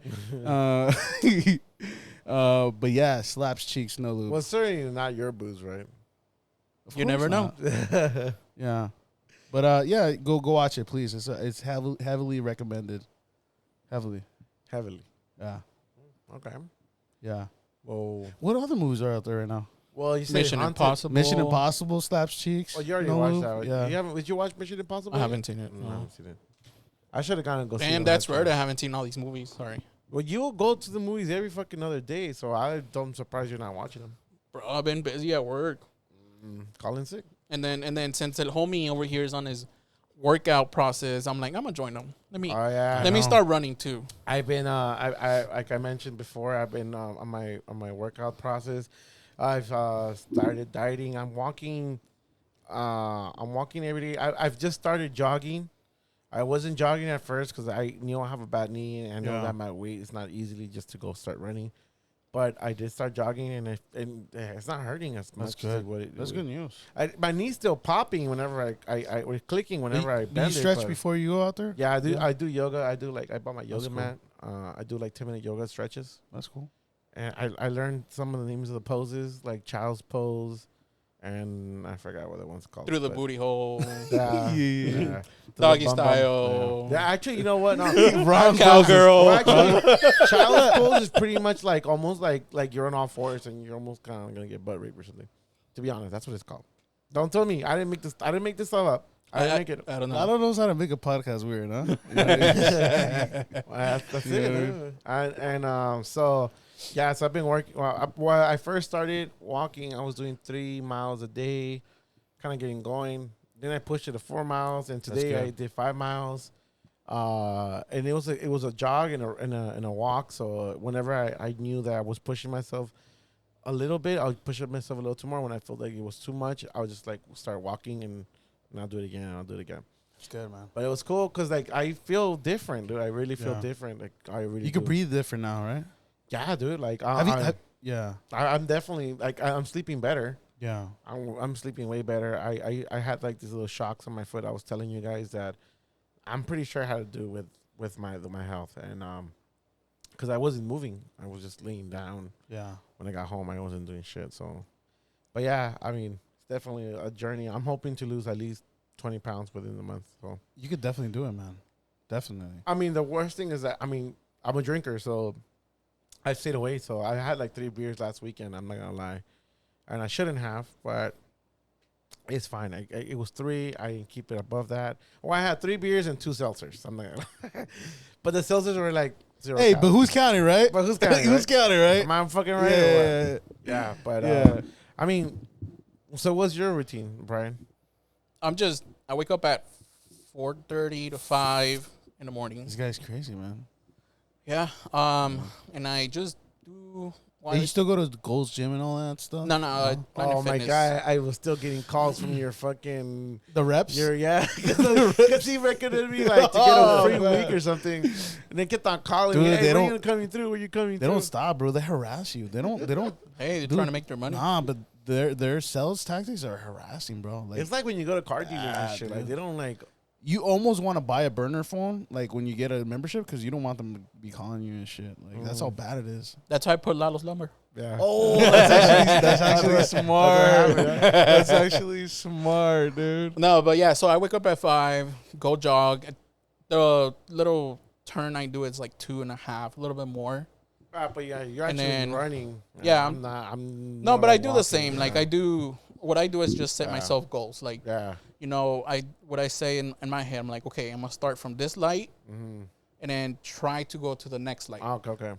But yeah, slaps cheeks, no lube. Well, certainly not your boobs, right? You never know. Yeah, but yeah, go watch it, please. It's heavily recommended. Heavily. Yeah. Okay. Yeah. Whoa. What other movies are out there right now? Well, you said Mission Impossible. Mission Impossible slaps cheeks. Well, you already no watched lube. that. Yeah. You haven't? Did you watch Mission Impossible? I haven't seen it. No, I No. haven't seen it. I should have gone and go see it. Damn, that's rare. I haven't seen all these movies. Sorry, Well, you'll go to the movies every fucking other day, so I'm surprised you're not watching them. bro. I've been busy at work, Calling sick. and then since the homie over here is on his workout process, I'm like, I'm gonna join him. Let me start running too. I've been I like I mentioned before, I've been on my workout process. I've started dieting. I'm walking every day. I've just started jogging. I wasn't jogging at first because I have a bad knee and I know that my weight is not easily just to go start running. But I did start jogging and it's not hurting as much. That's good. That's good news. My knee's still popping whenever I was clicking whenever I bend Do you stretch it, before you go out there? Yeah, I do. Yeah. I do yoga. I bought my yoga mat. I do like 10-minute yoga stretches. That's cool. And I learned some of the names of the poses, like child's pose, and I forgot what that one's called. Through the booty hole. Yeah. Doggy style. Yeah, actually, you know what? No. Cowgirl. Well, actually, child's pose is pretty much like almost like you're on all fours and you're almost kind of gonna get butt raped or something. To be honest, that's what it's called. Don't tell me. I didn't make this stuff up. I didn't make it. I don't know. I don't know how to make a podcast weird, huh? That's it. So I've been working. Well, I first started walking, I was doing 3 miles a day, kind of getting going. Then I pushed it to 4 miles, and today I did 5 miles. And it was a jog and a walk. So whenever I knew that I was pushing myself a little bit, I would push myself a little too more. When I felt like it was too much, I would just like start walking and I'll do it again. And I'll do it again. It's good, man. But it was cool because like I feel different, dude. I really feel different. Like I really. You can breathe different now, right? Yeah, dude. Like I'm definitely like I'm sleeping better. Yeah. I'm sleeping way better. I had like these little shocks on my foot. I was telling you guys that I'm pretty sure I had to do with my health and because I wasn't moving. I was just laying down. Yeah. When I got home, I wasn't doing shit. So, but yeah, I mean, it's definitely a journey. I'm hoping to lose at least 20 pounds within the month. So you could definitely do it, man. Definitely. I mean, the worst thing is that I'm a drinker, so I stayed away. So I had like 3 beers last weekend. I'm not gonna lie, and I shouldn't have, but it's fine. It was 3. I didn't keep it above that. Well, I had 3 beers and 2 seltzers. I'm not gonna lie. But the seltzers were like Zero Hey, cap. but who's counting, right? But who's counting? Who's counting, right? Am I fucking right? Yeah. Yeah, but Yeah. I mean, so what's your routine, Brian? I wake up at 4:30 to 5 in the morning. This guy's crazy, man. Yeah. And I just do. Hey, you still go to the Gold's Gym and all that stuff? No. Oh my Fitness. god, I was still getting calls from your fucking The reps? because he recommended me like to get a free week or something, and they kept on calling me. Dude, Hey, they when don't- you coming through? When you coming They through? don't stop, bro. They harass you. They don't. Hey, they're Dude, trying to make their money. Nah, but their sales tactics are harassing, bro. Like, It's like when you go to car dealers Yeah, and shit. Like dude. they don't like. you almost want to buy a burner phone, like when you get a membership, because you don't want them to be calling you and shit. Like that's how bad it is. That's how I put Lalo's Lumber. Yeah. Oh, that's actually smart. happened, That's actually smart, dude. No, but yeah, so I wake up at 5, go jog. The little turn I do is like 2.5, a little bit more. But yeah, you're And actually then- running. yeah, I'm not. I'm No, more but I like do the walking, same. yeah. Like what I do is just set Yeah. myself goals. Like, Yeah. what I say in my head, I'm like, okay, I'm gonna start from this light Mm-hmm. and then try to go to the next light. Okay.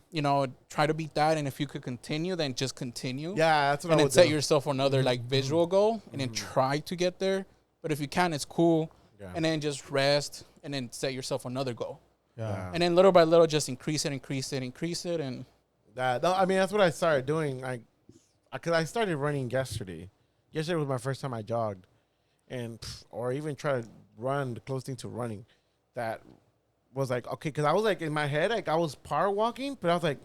Try to beat that, and if you could continue, then just continue. Yeah, that's what And I then would set do. yourself another like visual goal, and then try to get there. But if you can, it's cool. Yeah. And then just rest, and then set yourself another goal. Yeah. And then little by little, just increase it, and No, I mean that's what I started doing. Cause I started running yesterday. Yesterday was my first time I jogged, and or even try to run the close thing to running. That was like okay, cause I was like in my head like I was power walking, but I was like,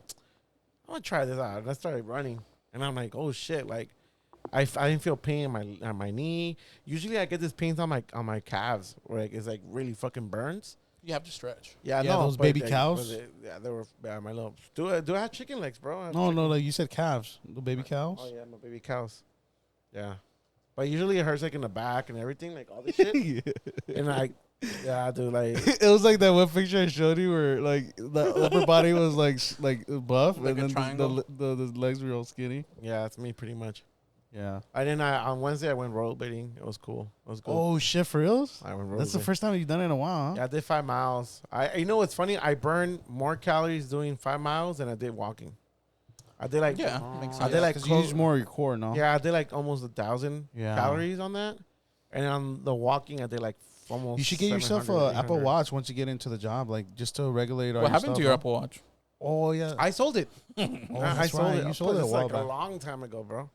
I'm gonna try this out, and I started running, and I'm like, oh shit, like I didn't feel pain on my knee. Usually I get this pains on my calves, where like it's like really fucking burns. you have to stretch. Yeah, Yeah, no, those but, baby like, cows? they were my little. Do I have chicken legs, bro? I have No, chicken- like you said, calves, the baby cows. Oh yeah, my baby cows. Yeah, but usually it hurts like in the back and everything, like all this shit. And like, yeah, dude, like, It was like that one picture I showed you where like the upper body was like buff, Like and a then triangle? the legs were all skinny. yeah, it's me pretty much. Yeah. And then on Wednesday I went rollerblading. It was cool. It was good. Oh shit, for reals? I went rollerblading. That's the first time you've done it in a while, huh? Yeah, I did 5 miles. You know what's funny? I burned more calories doing 5 miles than I did walking. I did like Yeah, makes I sense. did like 'Cause you use more of your core, no? Yeah, I did like almost 1,000 Yeah. calories on that, and on the walking I did like almost. You should get yourself 700, a Apple 800. Watch once you get into the job, like just to regulate all What your happened stuff, to your huh? Apple Watch? Oh yeah. I sold it. Oh, I that's sold right. it. You sold it a It's while like a back. long time ago, bro.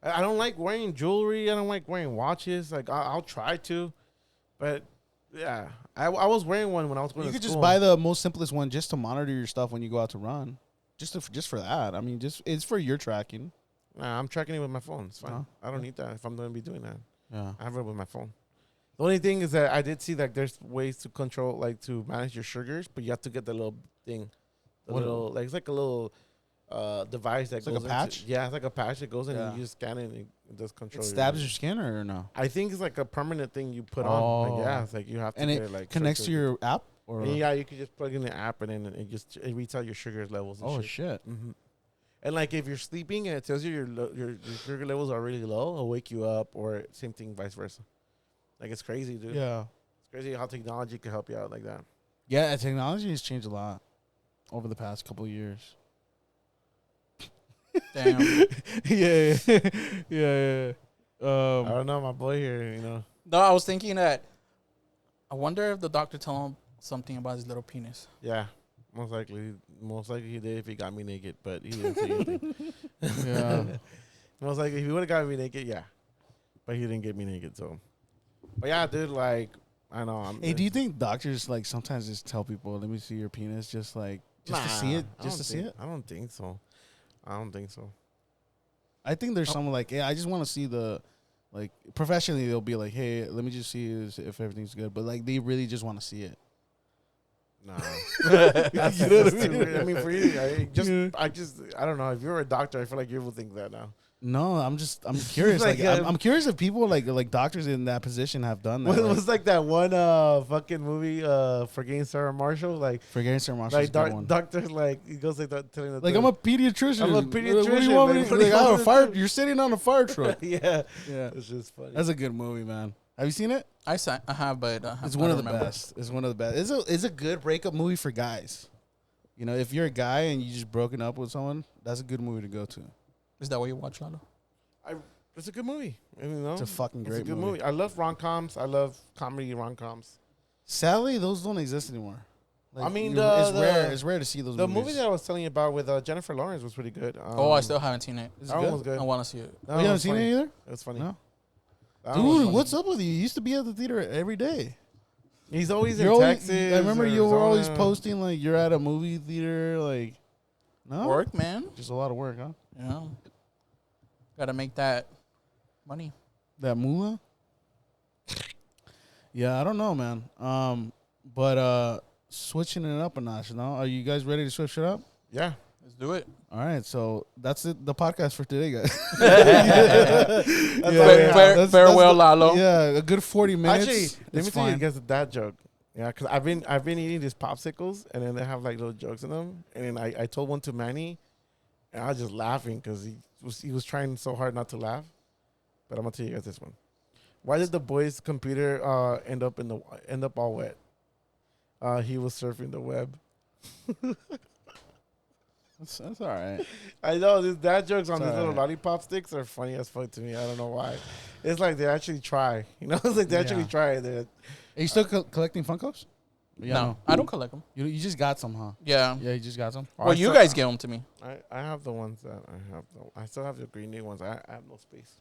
I don't like wearing jewelry. I don't like wearing watches. Like I'll try to, but yeah, I was wearing one when I was going You to could school. just buy the most simplest one just to monitor your stuff when you go out to run. Just for that. I mean, it's for your tracking. Nah, I'm tracking it with my phone. It's fine. Oh, I don't need that if I'm going to be doing that. Yeah. I have it with my phone. The only thing is that I did see that there's ways to control, like to manage your sugars, but you have to get the little thing, What- it's like a little device that It's like goes a patch? Yeah, it's like a patch that goes in Yeah. and you just scan it and it does control. It your stabs sugar. your skin or no? I think it's like a permanent thing you put on. Oh. Like, yeah, it's like you have to And get it like connects to straight your app or And yeah, you can just plug in the app and then it reads out your sugar levels. And oh shit. shit. Mm-hmm. And like if you're sleeping and it tells you your sugar levels are really low, it'll wake you up, or same thing, vice versa. Like it's crazy, dude. Yeah. It's crazy how technology can help you out like that. Yeah, technology has changed a lot over the past couple of years. Damn. yeah. Yeah. I don't know, my boy here, you know. No, I was thinking that. I wonder if the doctor told him something about his little penis. Yeah, most likely he did if he got me naked, but he didn't say anything. Yeah. Most likely if he would have got me naked, yeah, but he didn't get me naked. So, but yeah, dude, like I know. Hey, do you think doctors like sometimes just tell people, "Let me see your penis," just to see it, I just don't to see think- it? I don't think so. I think there's someone like, yeah, I just want to see the, like, professionally they'll be like, hey, let me just see if everything's good, but like they really just want to see it. No, You know what I mean? too weird. I mean, for you, I don't know. If you're a doctor, I feel like you will think that now. No, I'm curious. Like, I'm curious if people like doctors in that position have done that. What Like, was like that one fucking movie Forgetting Sarah Marshall? Like, forgetting Sarah Marshall's like good one. doctor, like he goes like that, telling the Like I'm a pediatrician. I'm a What do you pediatrician, want me man. to- What do you like, I have want a me fire. to do? You're sitting on a fire truck. yeah, Yeah, it's just funny. that's a good movie, man. Have you seen it? I have, but It's I one of don't the remember. best. It's one of the best. It's a good breakup movie for guys. You know, if you're a guy and you just broken up with someone, that's a good movie to go to. Is that what you watch, Lalo? It's a good movie. You know? It's a fucking great It's a good movie. I love rom-coms. I love comedy rom-coms. Sadly, those don't exist anymore. Like, I mean, it's rare to see those the movies. movie that I was telling you about with Jennifer Lawrence was pretty good. I still haven't seen it. Is it That one good? was good. I want to see it. That Oh, one you haven't was seen funny. it either? It was funny. No. That one was Dude, funny. what's up with you? You used to be at the theater every day. He's always You're in always, Texas. I remember you were always Arizona. posting like you're at a movie theater. Like, no, Work, man. just a lot of work, huh? Yeah. Gotta make that money. That moolah. Yeah, I don't know, man. But switching it up a notch. Now, are you guys ready to switch it up? Yeah. Let's do it. All right, so that's it. The podcast for today, guys. Farewell, Lalo. Yeah, a good 40 minutes. Actually, let It's me tell you fine. guys a dad joke. Yeah, because I've been eating these popsicles, and then they have like little jokes in them. And then I told one to Manny, and I was just laughing because he was trying so hard not to laugh. But I'm gonna tell you guys this one. Why did the boy's computer end up all wet? He was surfing the web. That's all right. I know these dad jokes on It's these little alright. lollipop sticks are funny as fuck to me. I don't know why. It's like they actually try. You know, it's like they actually Yeah. try. They're, Are you still collecting Funkos? Yeah, No, I don't collect them. You just got some, huh? Yeah. Yeah, you just got some. Well, you guys give them to me. I have the ones that I have. I still have the green new ones. I have no space.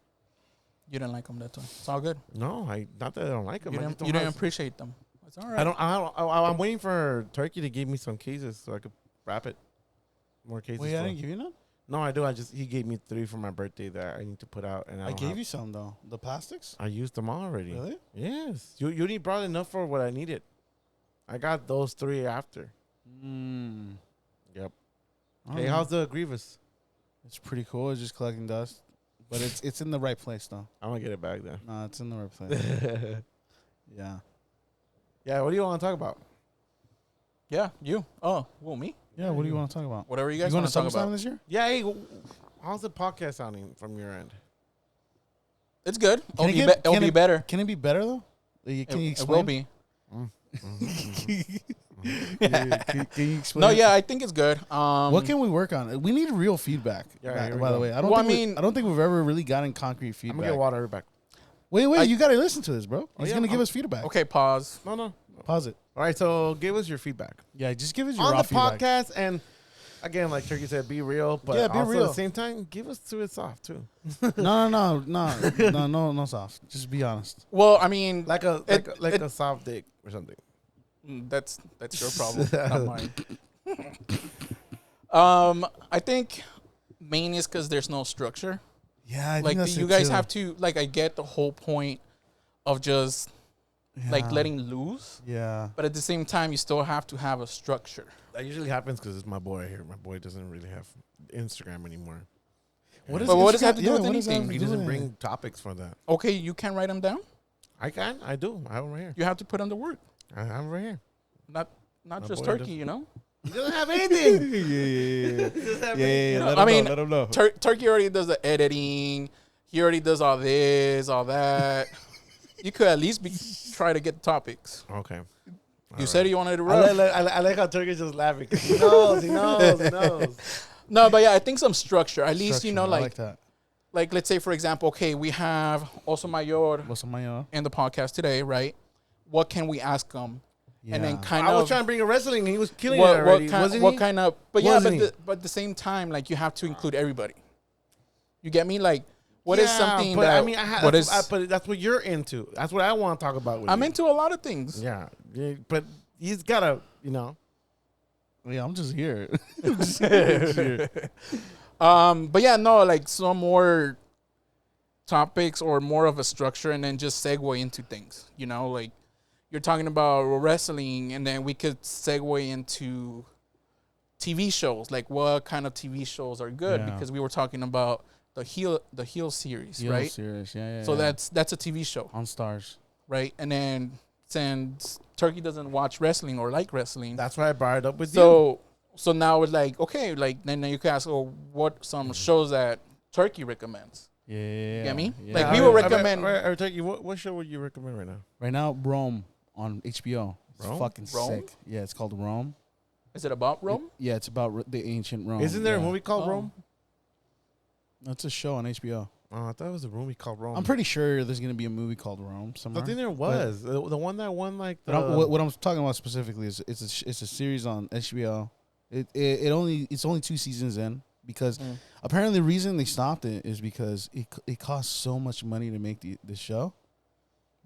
You didn't like them, that's all. It's all good. No, not that I don't like them. You didn't appreciate them. It's all right. I'm waiting for Turkey to give me some cases so I could wrap it. More cases. Wait, I didn't give you none? No, I do. He gave me 3 for my birthday that I need to put out, and I don't gave have- you some, though. The plastics? I used them all already. Really? Yes. You only brought enough for what I needed. I got those 3 after. Mm. Yep. I Hey, don't how's know. the Grievous? It's pretty cool. It's just collecting dust. But it's in the right place, though. I'm gonna get it back then. No, it's in the right place. Yeah. Yeah. What do you want to talk about? Yeah, you. Oh, well, me? Yeah, what do you want to talk about? Whatever you You guys going want to to talk SummerSlam about. this year? Yeah. Hey, how's the podcast sounding from your end? It's good. Can It'll be better. Can it be better, though? Can you It will explain? be. Can you explain? No, it? yeah, I think it's good. What can we work on? We need real feedback. Yeah, here we by the go. way, I Well, don't think we've ever really gotten concrete I'm feedback. gonna get water back. Wait, I- you got to listen to this, bro. He's yeah, gonna give I'm- us feedback. Okay, pause. No. Pause it. All right. So give us your feedback Yeah, just give us your on raw the feedback. podcast, and again, like Turkey said, be real, but Yeah, be also real. at the same time, give us to it soft too, No soft. Just be honest. Well, I mean, like It- a soft dick or something. that's your problem, not mine. I think mainly is because there's no structure. Yeah, I Like think that's you it guys too. have to like. I get the whole point of just like Yeah. letting loose, Yeah. but at the same time, you still have to have a structure. That usually happens because it's my boy here. My boy doesn't really have Instagram anymore. What But what does that have to do with what does that anything? have to He do doesn't with it? bring topics for that. Okay, you can write them down. I can. I do. I have him right here. You have to put on the word, I have him right here. not My just boy turkey. You know, He doesn't have anything. Yeah. know, Let I him mean, know. Let him know. Turkey already does the editing. He already does all this, all that. You could at least try to get topics. Okay. You said you wanted to I rub. like how Turkey's just laughing. He knows. He knows. No, but yeah, I think some structure. At least you know, Structure, I like that. like let's say for example, okay, we have also Mayor What's on my in the podcast today, right? What can we ask them? And then Yeah. kind I was of trying to bring a wrestling. And he was killing it what already. kind wasn't what he? kind of but yeah, Wasn't he? but at the same time, like you have to include everybody. You get me? Like what is Yeah, something but that I mean, what is but that's what you're into. That's what I want to talk about with I'm you. into a lot of things. Yeah, but he's gotta, you know. Yeah, I'm just here. But yeah, no, like some more topics or more of a structure and then just segue into things, you know, like you're talking about wrestling and then we could segue into TV shows, like what kind of TV shows are good Yeah. because we were talking about the heel series, Yeah, right? serious. Yeah. So yeah. that's a TV show, on Stars. right? And then since Turkey doesn't watch wrestling or like wrestling, That's why I brought it up with you. so now it's like, okay, like then you can ask, oh, what some shows that Turkey recommends? Yeah. Get me? Yeah. Like, we will recommend- All right, Turkey, what show would you recommend right now? Right now, Rome on HBO. It's Rome? fucking Rome? sick. Yeah, it's called Rome. Is it about Rome? Yeah, it's about the ancient Rome. Isn't there a yeah. movie called Oh. Rome? It's a show on HBO. Oh, I thought it was a movie called Rome. I'm pretty sure there's gonna be a movie called Rome I somewhere. think there was the one that won like the. But what I'm talking about specifically is it's a series on HBO. It's only 2 seasons in because apparently the reason they stopped it is because it costs so much money to make the show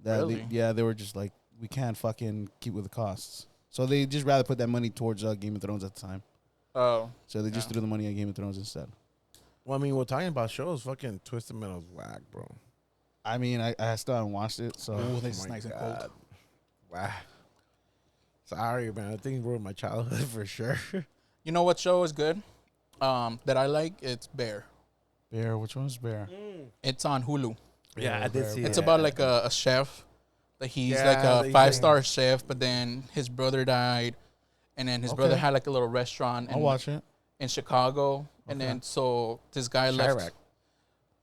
that Really? they were just like, we can't fucking keep with the costs, so they just rather put that money towards Game of Thrones at the time. Oh. So they just threw the money at Game of Thrones instead. Well, I mean, we're talking about shows. Fucking Twisted Metal's whack, bro. I mean, I still haven't watched it, so Ooh, this is my nice and God. cold. Wow. Sorry, man. I think it ruined my childhood for sure. You know what show is good? That I like? It's Bear. Bear, which one's Bear? It's on Hulu. Yeah, I did see it. It's about like a chef. That he's Yeah, like that a he's 5-star chef, but then his brother died, and then his brother Okay. had like a little restaurant I'll watch it. in Chicago, and then so this guy left. Chirac.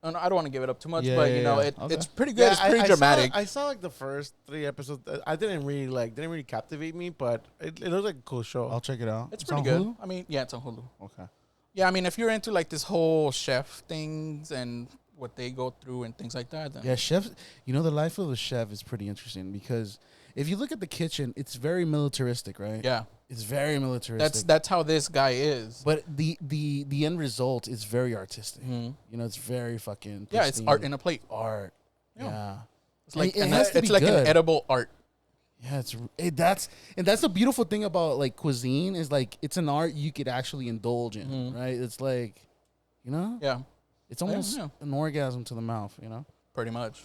I don't want to give it up too much, Yeah, but yeah, you know yeah. it's Okay. pretty good. It's pretty dramatic. I saw like the first 3 episodes. I didn't really captivate me, but it looks like a cool show. I'll check it out. It's on pretty good. Hulu? I mean, yeah, it's on Hulu. Okay. Yeah, I mean, if you're into like this whole chef things and what they go through and things like that, then Yeah, chefs. You know, the life of a chef is pretty interesting because if you look at the kitchen, it's very militaristic, right? yeah, It's very militaristic. that's how this guy is. But the end result is very artistic. Mhm. You know, it's very fucking Yeah, it's pristine. art in a plate. Art. Yeah. Yeah. It's like It has to it's be like good. an edible art. Yeah, that's the beautiful thing about like cuisine is like it's an art you could actually indulge in, Mhm. right? It's like, you know, Yeah, it's almost yeah. an orgasm to the mouth, you know. pretty much.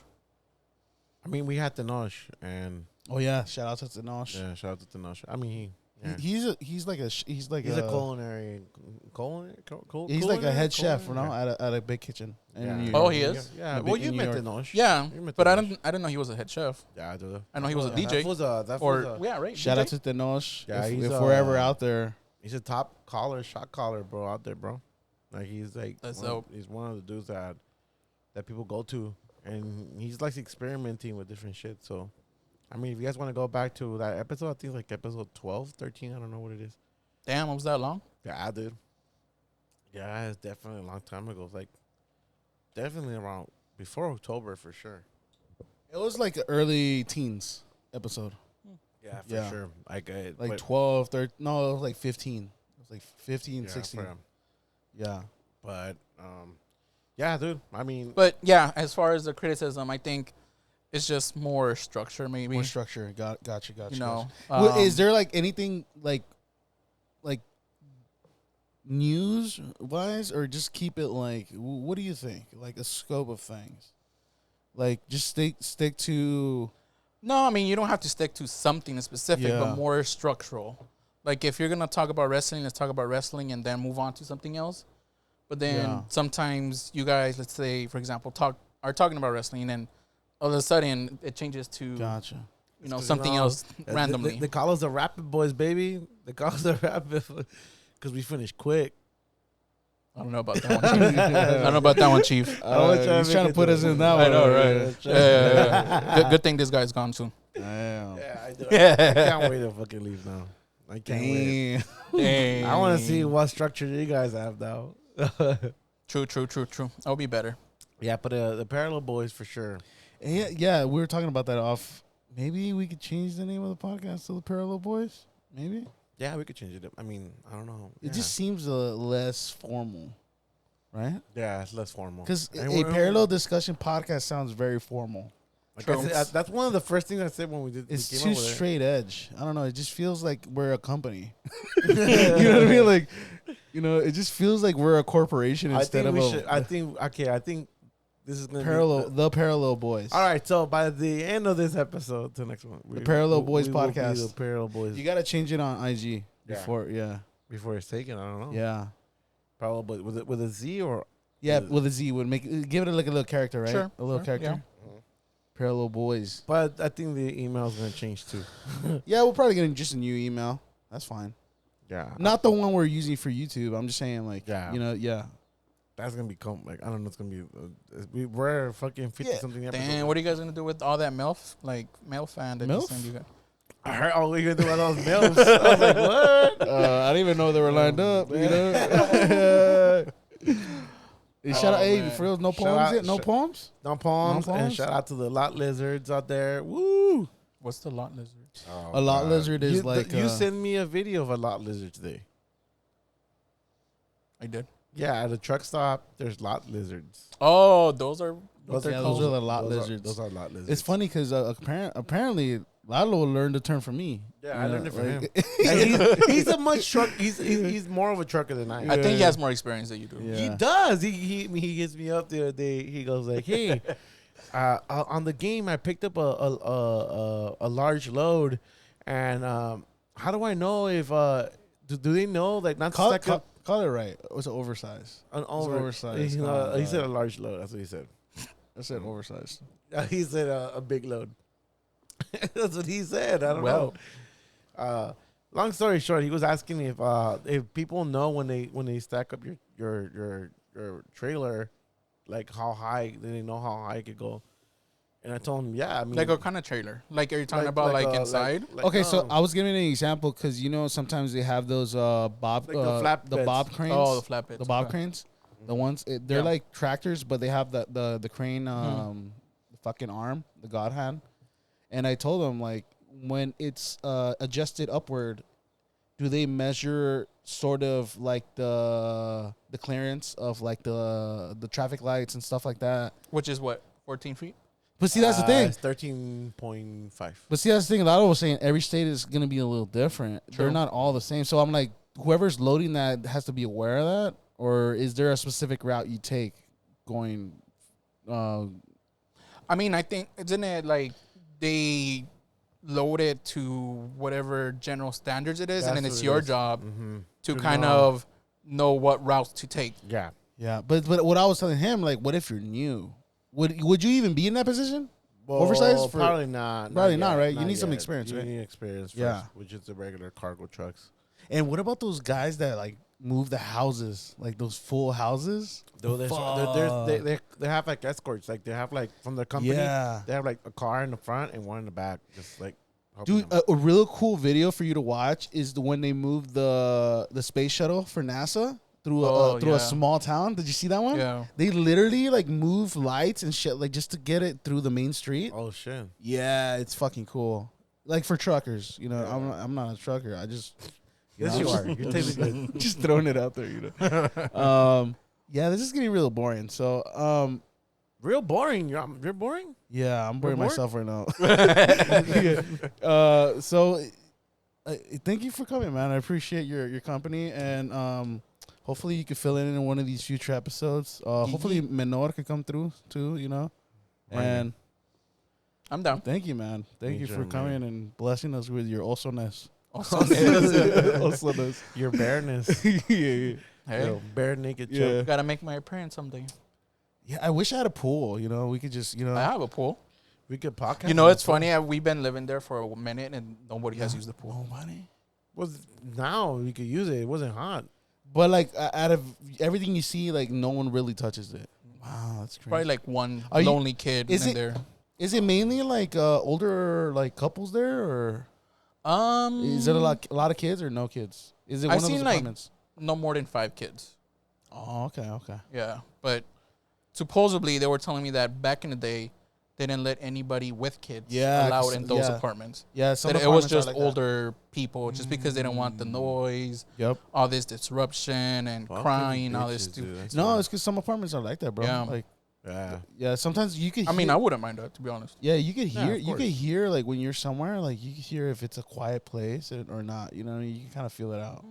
I mean, we had Tenoch, and Oh yeah, shout out to Tenoch. yeah, shout out to Tenoch. I mean, He's like a he's a culinary. He's like a head chef, you culinary? know, at a big kitchen. In Yeah. New Oh, York. he is? Yeah. In Well, New you met York. Tenoch. Yeah, You met but I Tenoch. didn't know he was a head chef. Yeah, dude. I know he was a That DJ. was a. Or yeah, right. Shout out DJ? to Tenoch. Yeah, if he's, we're ever out there. He's a top shot caller, bro, out there, bro. Like he's like That's one of- dope. he's one of the dudes that people go to, and he's like experimenting with different shit. So, I mean, if you guys want to go back to that episode, I think like episode 12, 13, I don't know what it is. Damn, it was that long? Yeah, dude. Yeah, it's definitely a long time ago. It's like definitely around before October for sure. It was like an early teens episode. Yeah, for Yeah. sure. Like Like 12, 13. No, it was like 15. It was like 15, yeah, 16. for him. Yeah. But yeah, dude. I mean, But yeah, as far as the criticism, I think it's just more structure, maybe. More structure. Gotcha. You know, Well, is there like anything like news wise, or just keep it like what do you think? Like a scope of things. Like just stick to No, I mean you don't have to stick to something specific, Yeah. but more structural. Like if you're gonna talk about wrestling, let's talk about wrestling and then move on to something else. But then Yeah. sometimes you guys, let's say for example, are talking about wrestling, and all of a sudden it changes to gotcha. you know It's 'cause, something else randomly. They call us the Rapid Boys, baby. They call us the Rapid because we finished quick. I don't know about that one, Chief. I don't know about that one, Chief. He's trying to put us in that I one. know, right? Yeah. Good thing this guy's gone too. Damn. Yeah, I do. I can't wait to fucking leave now. I can't wait. Damn. Dang. I want to see what structure you guys have now. True. That'll be better. Yeah, but the Parallel Boys for sure. Yeah, we were talking about that off. Maybe we could change the name of the podcast to the Parallel Boys. Maybe Yeah, we could change it up. I mean, I don't know. it just seems less formal, right? yeah, it's less formal. Because And a we're- parallel discussion podcast sounds very formal. Like I True. said, that's one of the first things I said when we did. It's we came too up with it. straight edge. I don't know. It just feels like we're a company. You know what I mean? Like, you know, it just feels like we're a corporation instead of I think this is gonna parallel. Be The Parallel Boys. all right, so by the end of this episode, the next one, Parallel Boys will be podcast. The Parallel Boys. You got to change it on IG Yeah. before. Yeah. Before it's taken, I don't know. Yeah. Parallel Boys with a Z or Yeah. With a Z would give it like a little character, right? Sure, A little sure, character. Parallel Boys. But I think the email is gonna change too. Yeah, we're probably getting just a new email. That's fine. Yeah, Not the one we're using for YouTube. I'm just saying, like, Yeah. you know, yeah. that's gonna become like I don't know. It's gonna be we're fucking 50 something episodes. Damn, what are you guys gonna do with all that MILF fan that MILF? they send you guys? I heard, oh, you're doing those milfs. I was like, what? I didn't even know they were lined up. You know. Shout out, hey, for real, no Shout poems out- yet? No sh- poems? No poems. No And poems? shout out to the lot lizards out there. Woo! What's the lot lizard? A lot lizard is you, like you sent me a video of a lot lizard today. I did. Yeah, at a truck stop, there's lot lizards. Oh, those are what Those- they're those called. are the lot Those lizards. Those are lot lizards. It's funny because apparently Lalo learned the term from me. Yeah, I learned it from him. like- And he's a much truck. He's more of a trucker than I am. I think he has more experience than you do. Yeah. He does. He gets me up the other day. He goes like, "Hey, on the game, I picked up a large load, and how do I know if do they know like not to stack up Call it right. It was an oversized. an oversized. He said a large load. That's what he said. I said oversized. He said a big load. That's what he said. I don't Well. know. Long story short, he was asking if people know when they stack up your trailer, like how high, they know how high it could go. And I told him, yeah, I mean, Like what kind of trailer? Like are you talking about like inside? Okay, so I was giving an example because sometimes they have those bob Like the the flatbeds. bob cranes. Oh, the flatbeds. The bob Okay. cranes. The ones they're Yeah. like tractors, but they have the crane the fucking arm, the god hand. And I told them like when it's adjusted upward, do they measure sort of like the clearance of like the traffic lights and stuff like that? Which is what? 14 feet? But see, that's the thing. It's 13.5. But see, that's the thing. Lotto was saying every state is going to be a little different. True. They're not all the same. So I'm like, whoever's loading that has to be aware of that, or is there a specific route you take going? I mean, I think isn't it like they load it to whatever general standards it is, and then That's it's what it your is. job to To kind know. of know what routes to take. Yeah. Yeah, but what I was telling him, like, what if you're new? Would you even be in that position? Oversized? Probably not. Probably not, yet, right? You need some yet. experience, You right? need experience first, Yeah. which is the regular cargo trucks. And what about those guys that like move the houses, like those full houses? Though they have like escorts, like they have like from their company. Yeah. They have like a car in the front and one in the back, just like. helping Dude, them. a real cool video for you to watch is the when they moved the space shuttle for NASA through Oh, a yeah. small town. Did you see that one? Yeah. They literally like move lights and shit like just to get it through the main street. Oh shit! Yeah, it's fucking cool. Like for truckers, I'm not a trucker. I just Yes, you are. You're taking good. just throwing it out there, Yeah, this is getting real boring. So, Real boring. You're boring. yeah, I'm boring bored? myself right now. So, thank you for coming, man. I appreciate your company, and hopefully you can fill in one of these future episodes. Hopefully Menor can come through too. And I'm down. thank you, man. Thank you for Anytime, coming man. and blessing us with your awesomeness. Awesomeness. Your bareness. yeah. Hey, Yo, bare naked. Yeah. Choke. gotta make my appearance someday. Yeah, I wish I had a pool. We could just, I have a pool. We could podcast. You know, on it's the phone. funny. We've been living there for a minute, and nobody has used the pool. Nobody. Was now we could use it. It wasn't hot. But like out of everything you see, like no one really touches it. Wow, that's crazy. Probably like one Are you- lonely kid is in it- there. Is it mainly like older like couples there, or is it a lot of kids or no kids? Is it one I've of those seen, like, apartments? No more than 5 kids. Oh, okay. Yeah, but supposedly they were telling me that back in the day, they didn't let anybody with kids Yeah, allowed 'cause- in those yeah. apartments. Yeah, some That it was apartments are just like that. older people, just because they didn't want the noise, Yep. all this disruption and Fucking crying, all this bitches, stupid. dude. That's No, why. it's because some apartments are like that, bro. Yeah. Like, yeah. sometimes you could. I mean, hear, I wouldn't mind that, to be honest. yeah, you could Yeah, hear. of You could course. hear like when you're somewhere, like you could hear if it's a quiet place or not. You know, you can kind of feel it out.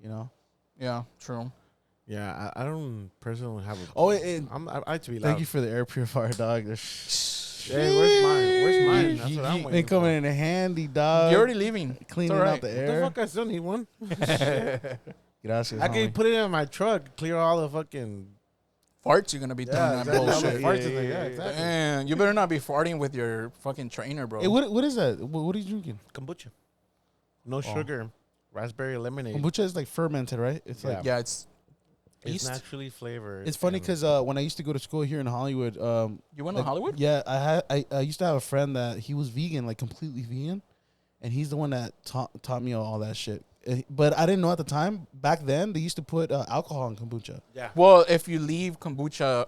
You know. Yeah, true. Yeah, I don't personally have a. Oh, and I to be loud. thank you for the air purifier, dog. There's Hey, where's mine? Where's mine? That's what I'm They waiting coming for. in handy, dog. You're already leaving. cleaning It's all out the right. What the air. fuck? I still need one. Gracias, I can homie. put it in my truck, clear all the fucking. Farts, you're gonna be doing that exactly. bullshit. Farts in there, yeah, exactly. Man, you better not be farting with your fucking trainer, bro. Hey, what is that? What are you drinking? Kombucha. No sugar. Raspberry lemonade. Kombucha is like fermented, right? It's like Yeah, it's It's yeast. naturally flavored. it's funny and- because when I used to go to school here in Hollywood, You went like, to Hollywood? yeah, I used to have a friend that he was vegan, like completely vegan, and he's the one that taught me all that shit. But I didn't know at the time. Back then, they used to put alcohol in kombucha. Yeah. Well, if you leave kombucha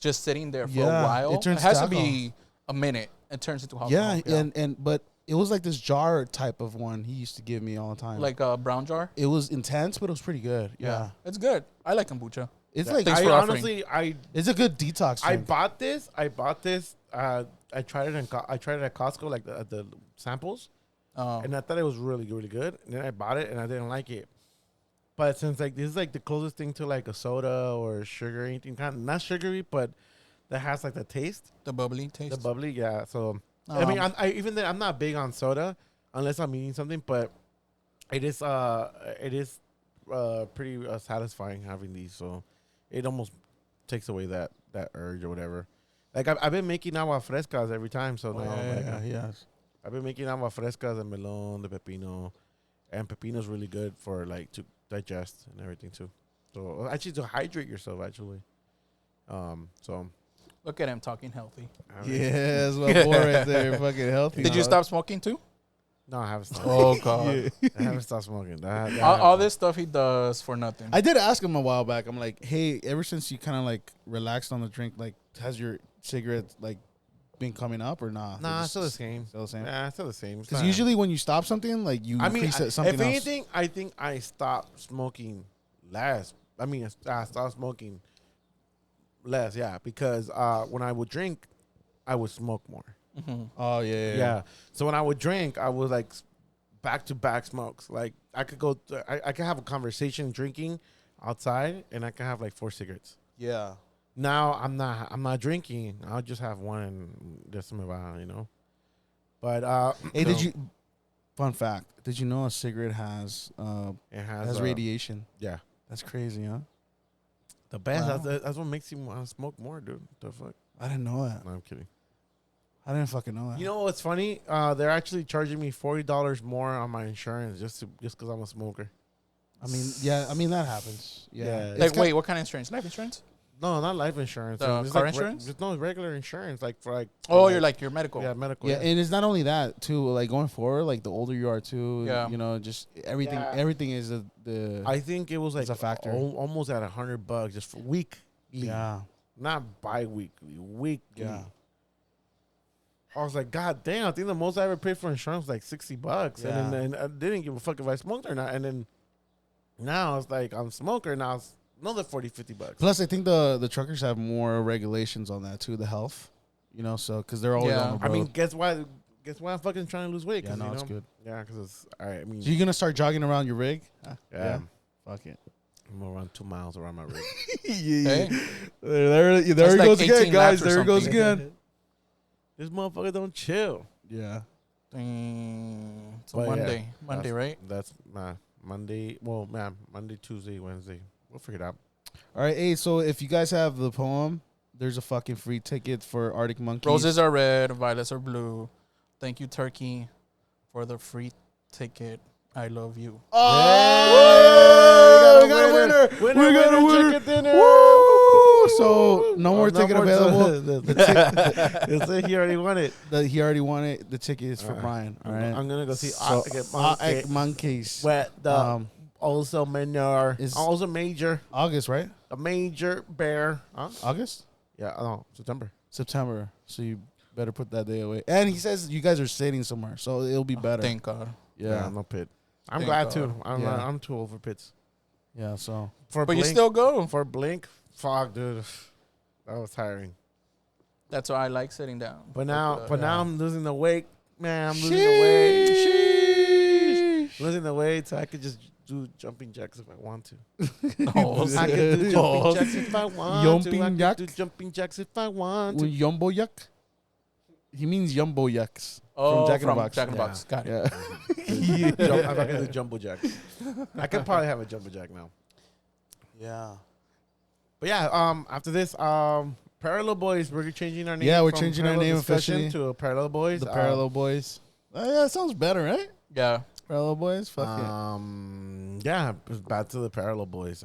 just sitting there for a while, it turns has to to be a minute. It turns into alcohol. Yeah, but it was like this jar type of one he used to give me all the time. Like a brown jar. It was intense, but it was pretty good. Yeah. It's good. I like kombucha. It's like Thanks for offering. honestly, it's a good detox I drink. bought this. I tried it at Costco, like the samples, and I thought it was really, really good. And then I bought it, and I didn't like it. But since like this is like the closest thing to like a soda or sugar, anything kind of not sugary, but that has like the taste, The bubbly taste. the bubbly, yeah. So I mean, even then, I'm not big on soda unless I'm eating something, but it is pretty satisfying having these. So it almost takes away that urge or whatever. Like I've been making agua frescas every time, so now I've been making agua frescas and melon, the pepino, and pepino's really good for like to digest and everything too. So actually to hydrate yourself actually. So Look at him talking healthy. Yeah, that's my boy right there, fucking healthy. Did you stop smoking too? no, I haven't stopped. Oh God! I haven't stopped smoking. All this stuff he does for nothing. I did ask him a while back. I'm like, hey, ever since you kind of like relaxed on the drink, like, has your cigarette like been coming up or not? Nah, it's still the same. Still the same. Yeah, it's still the same. Because usually when you stop something, like you increase it something if else. anything, I think I stopped smoking less. I mean, I stopped smoking less, yeah, because when I would drink, I would smoke more. Mm-hmm. Oh yeah. Yeah. So when I would drink, I was like back to back smokes. Like I could go, I could have a conversation drinking outside, and I could have like 4 cigarettes. Yeah. Now I'm not drinking. I'll just have one and just move on, you know. But Hey, did you? Fun fact: did you know a cigarette has it has radiation? Yeah. That's crazy, huh? The best. Wow. That's what makes you want to smoke more, dude. The fuck? I didn't know that. No, I'm kidding. I didn't fucking know that. You know what's funny? They're actually charging me $40 more on my insurance just because I'm a smoker. I mean that happens. Yeah. Yeah. Like, wait, what kind of insurance? Life insurance? No, not life insurance. The car insurance? Just no regular insurance, like for like. Oh, you're like your medical. Yeah, medical. Yeah, and it's not only that too. Like going forward, like the older you are too, Yeah. you know, just everything. Yeah. Everything is the. I think it was like a factor. Almost at $100 just for weekly. Yeah. Not bi-weekly, weekly. Yeah. I was like, God damn! I think the most I ever paid for insurance was like $60, Yeah. and I didn't give a fuck if I smoked or not. And then now it's like I'm a smoker. Now it's another $40-$50. Plus, I think the truckers have more regulations on that too. The health, you know, so because they're always Yeah. on the road. I mean, guess why? Guess why I'm fucking trying to lose weight? yeah, 'Cause, no, you it's know? good. Yeah, because it's all right. I mean, So you're gonna start jogging around your rig? yeah, Fuck it. I'm around 2 miles around my rig. Hey, There he That's like goes again, 18 guys. laps or There he goes something. again. This motherfucker don't chill. Yeah. it's a But yeah, Monday. Monday, right? That's my Monday. Well, man, Monday, Tuesday, Wednesday. We'll figure it out. All right. Hey, so if you guys have the poem, there's a fucking free ticket for Arctic Monkeys. Roses are red, violets are blue. Thank you, Turkey, for the free ticket. I love you. Oh, we got a winner. We got a winner. Chicken dinner. Woo! So no more ticket available. He already won it. He already won it. The ticket is for Alright. Bryan. All right. I'm gonna go see So, Arctic Monkeys. Where the also minor is- also major August, right? a major bear. Huh? August? Yeah, no, September. September. So you better put that day away. And he says you guys are sitting somewhere, so it'll be better. Thank God. Yeah. no pit. I'm Thank glad God. too. Yeah. I'm too old for pits. Yeah. So For But you Blink, still go. for Blink, fuck, dude, that was tiring. That's why I like sitting down. But now, yeah. I'm losing the weight, man. I'm losing the weight. Sheesh. Losing the weight, so I could just do jumping jacks if I want to. No, I can do jumping jacks if I want to. I Jumping can jack? do jumping jacks if I want to. With Yumbo Yuck? He means Yumbo Yucks. oh, Jack in the Box. Jack in the Yeah. Box. Got it. Yeah. I'm not gonna do jumbo jacks. I could probably have a jumbo jack now. Yeah. But yeah, after this, Parallel Boys, we're changing our name. Yeah, we're from changing our Parallel name Discussion officially. to Parallel Boys. The Parallel Boys. Oh, yeah, that sounds better, right? Yeah. Parallel Boys? Fuck Yeah, it's back to the Parallel Boys.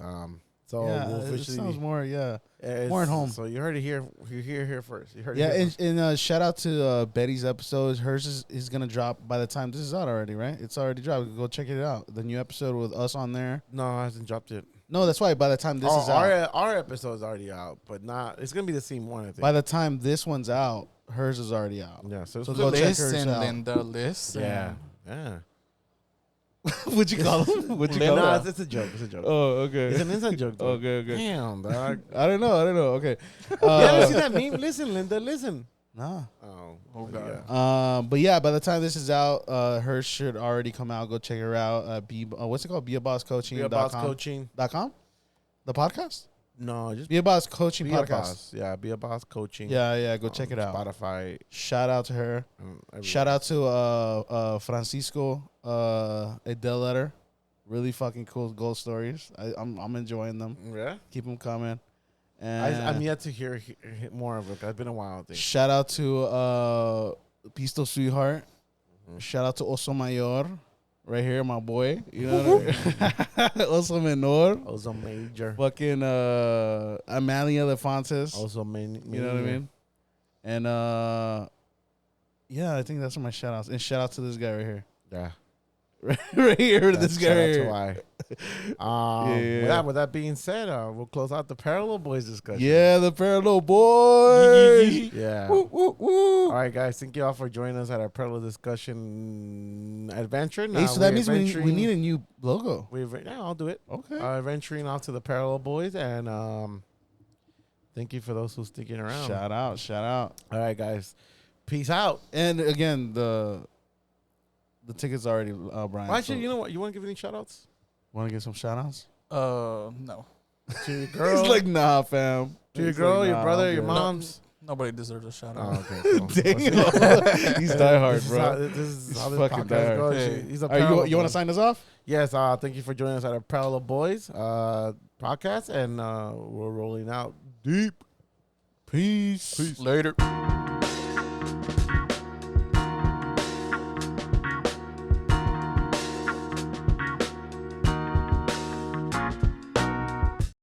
So Yeah, we'll it officially sounds more. Yeah, it's- more at home. So you heard it here. You hear here first. You heard Yeah, it here first. and shout out to Betty's episode. Hers is gonna drop by the time this is out already, right? It's already dropped. Go check it out. The new episode with us on there. No, it hasn't dropped yet. No, that's why. By the time this is out, our episode's already out, but not. It's gonna be the same one, I think. by the time this one's out, hers is already out. Yeah, so go check hers Listen, out. Linda, listen. yeah. What'd you call him? What'd you call Nah, him? it's a joke. It's a joke. Oh, okay. It's an inside joke. Though. Okay. Damn, dog. I don't know. Okay. You haven't seen that meme? Listen, Linda, listen. Nah. Oh God. yeah. But yeah, by the time this is out, hers should already come out. Go check her out. What's it called? BeABossCoaching.com. Be about coaching. .com? The podcast? No, just Be a Boss Coaching be a Podcast. boss. Yeah, be a boss coaching. Yeah. Go check it out. Spotify. Shout out to her. Everywhere. Shout out to Francisco Adele Letter. Really fucking cool ghost stories. I'm enjoying them. Yeah. Keep them coming. And I'm yet to hear more of it. It's been a while. I think. shout out to Pisto Sweetheart. Mhm. Shout out to Oso Mayor. Right here, my boy. You know what I mean? Oso Menor. Also major. Fucking Amalia Lefontes. Also main. You know what I mean? And yeah, I think that's my shout outs. And shout out to this guy right here. Yeah. Right here, this guy right here. Yeah. With that being said, we'll close out the Parallel Boys discussion. Yeah, the Parallel Boys. Yeah. Woo, woo, woo. All right, guys. Thank you all for joining us at our Parallel Discussion adventure. Hey, so that means we need a new logo. Yeah, I'll do it. Okay. Venturing out to the Parallel Boys, and thank you for those who sticking around. Shout out. All right, guys. Peace out. And again, the tickets already, Brian. Well, actually, you know what? You want to give any shout outs? Want to give some shout outs? No. To your girl. He's like, nah, fam. to your He's girl, like, your nah, brother, I'm your good. mom's. Nobody deserves a shout Oh, out. okay. Cool. Dang. He's This diehard, is bro. how- This is how this fucking podcast diehard. goes. Hey. He's a Are Parallel you want Boy. to sign us off? Yes, thank you for joining us at our Parallel Boys podcast, and we're rolling out deep. Peace. Later.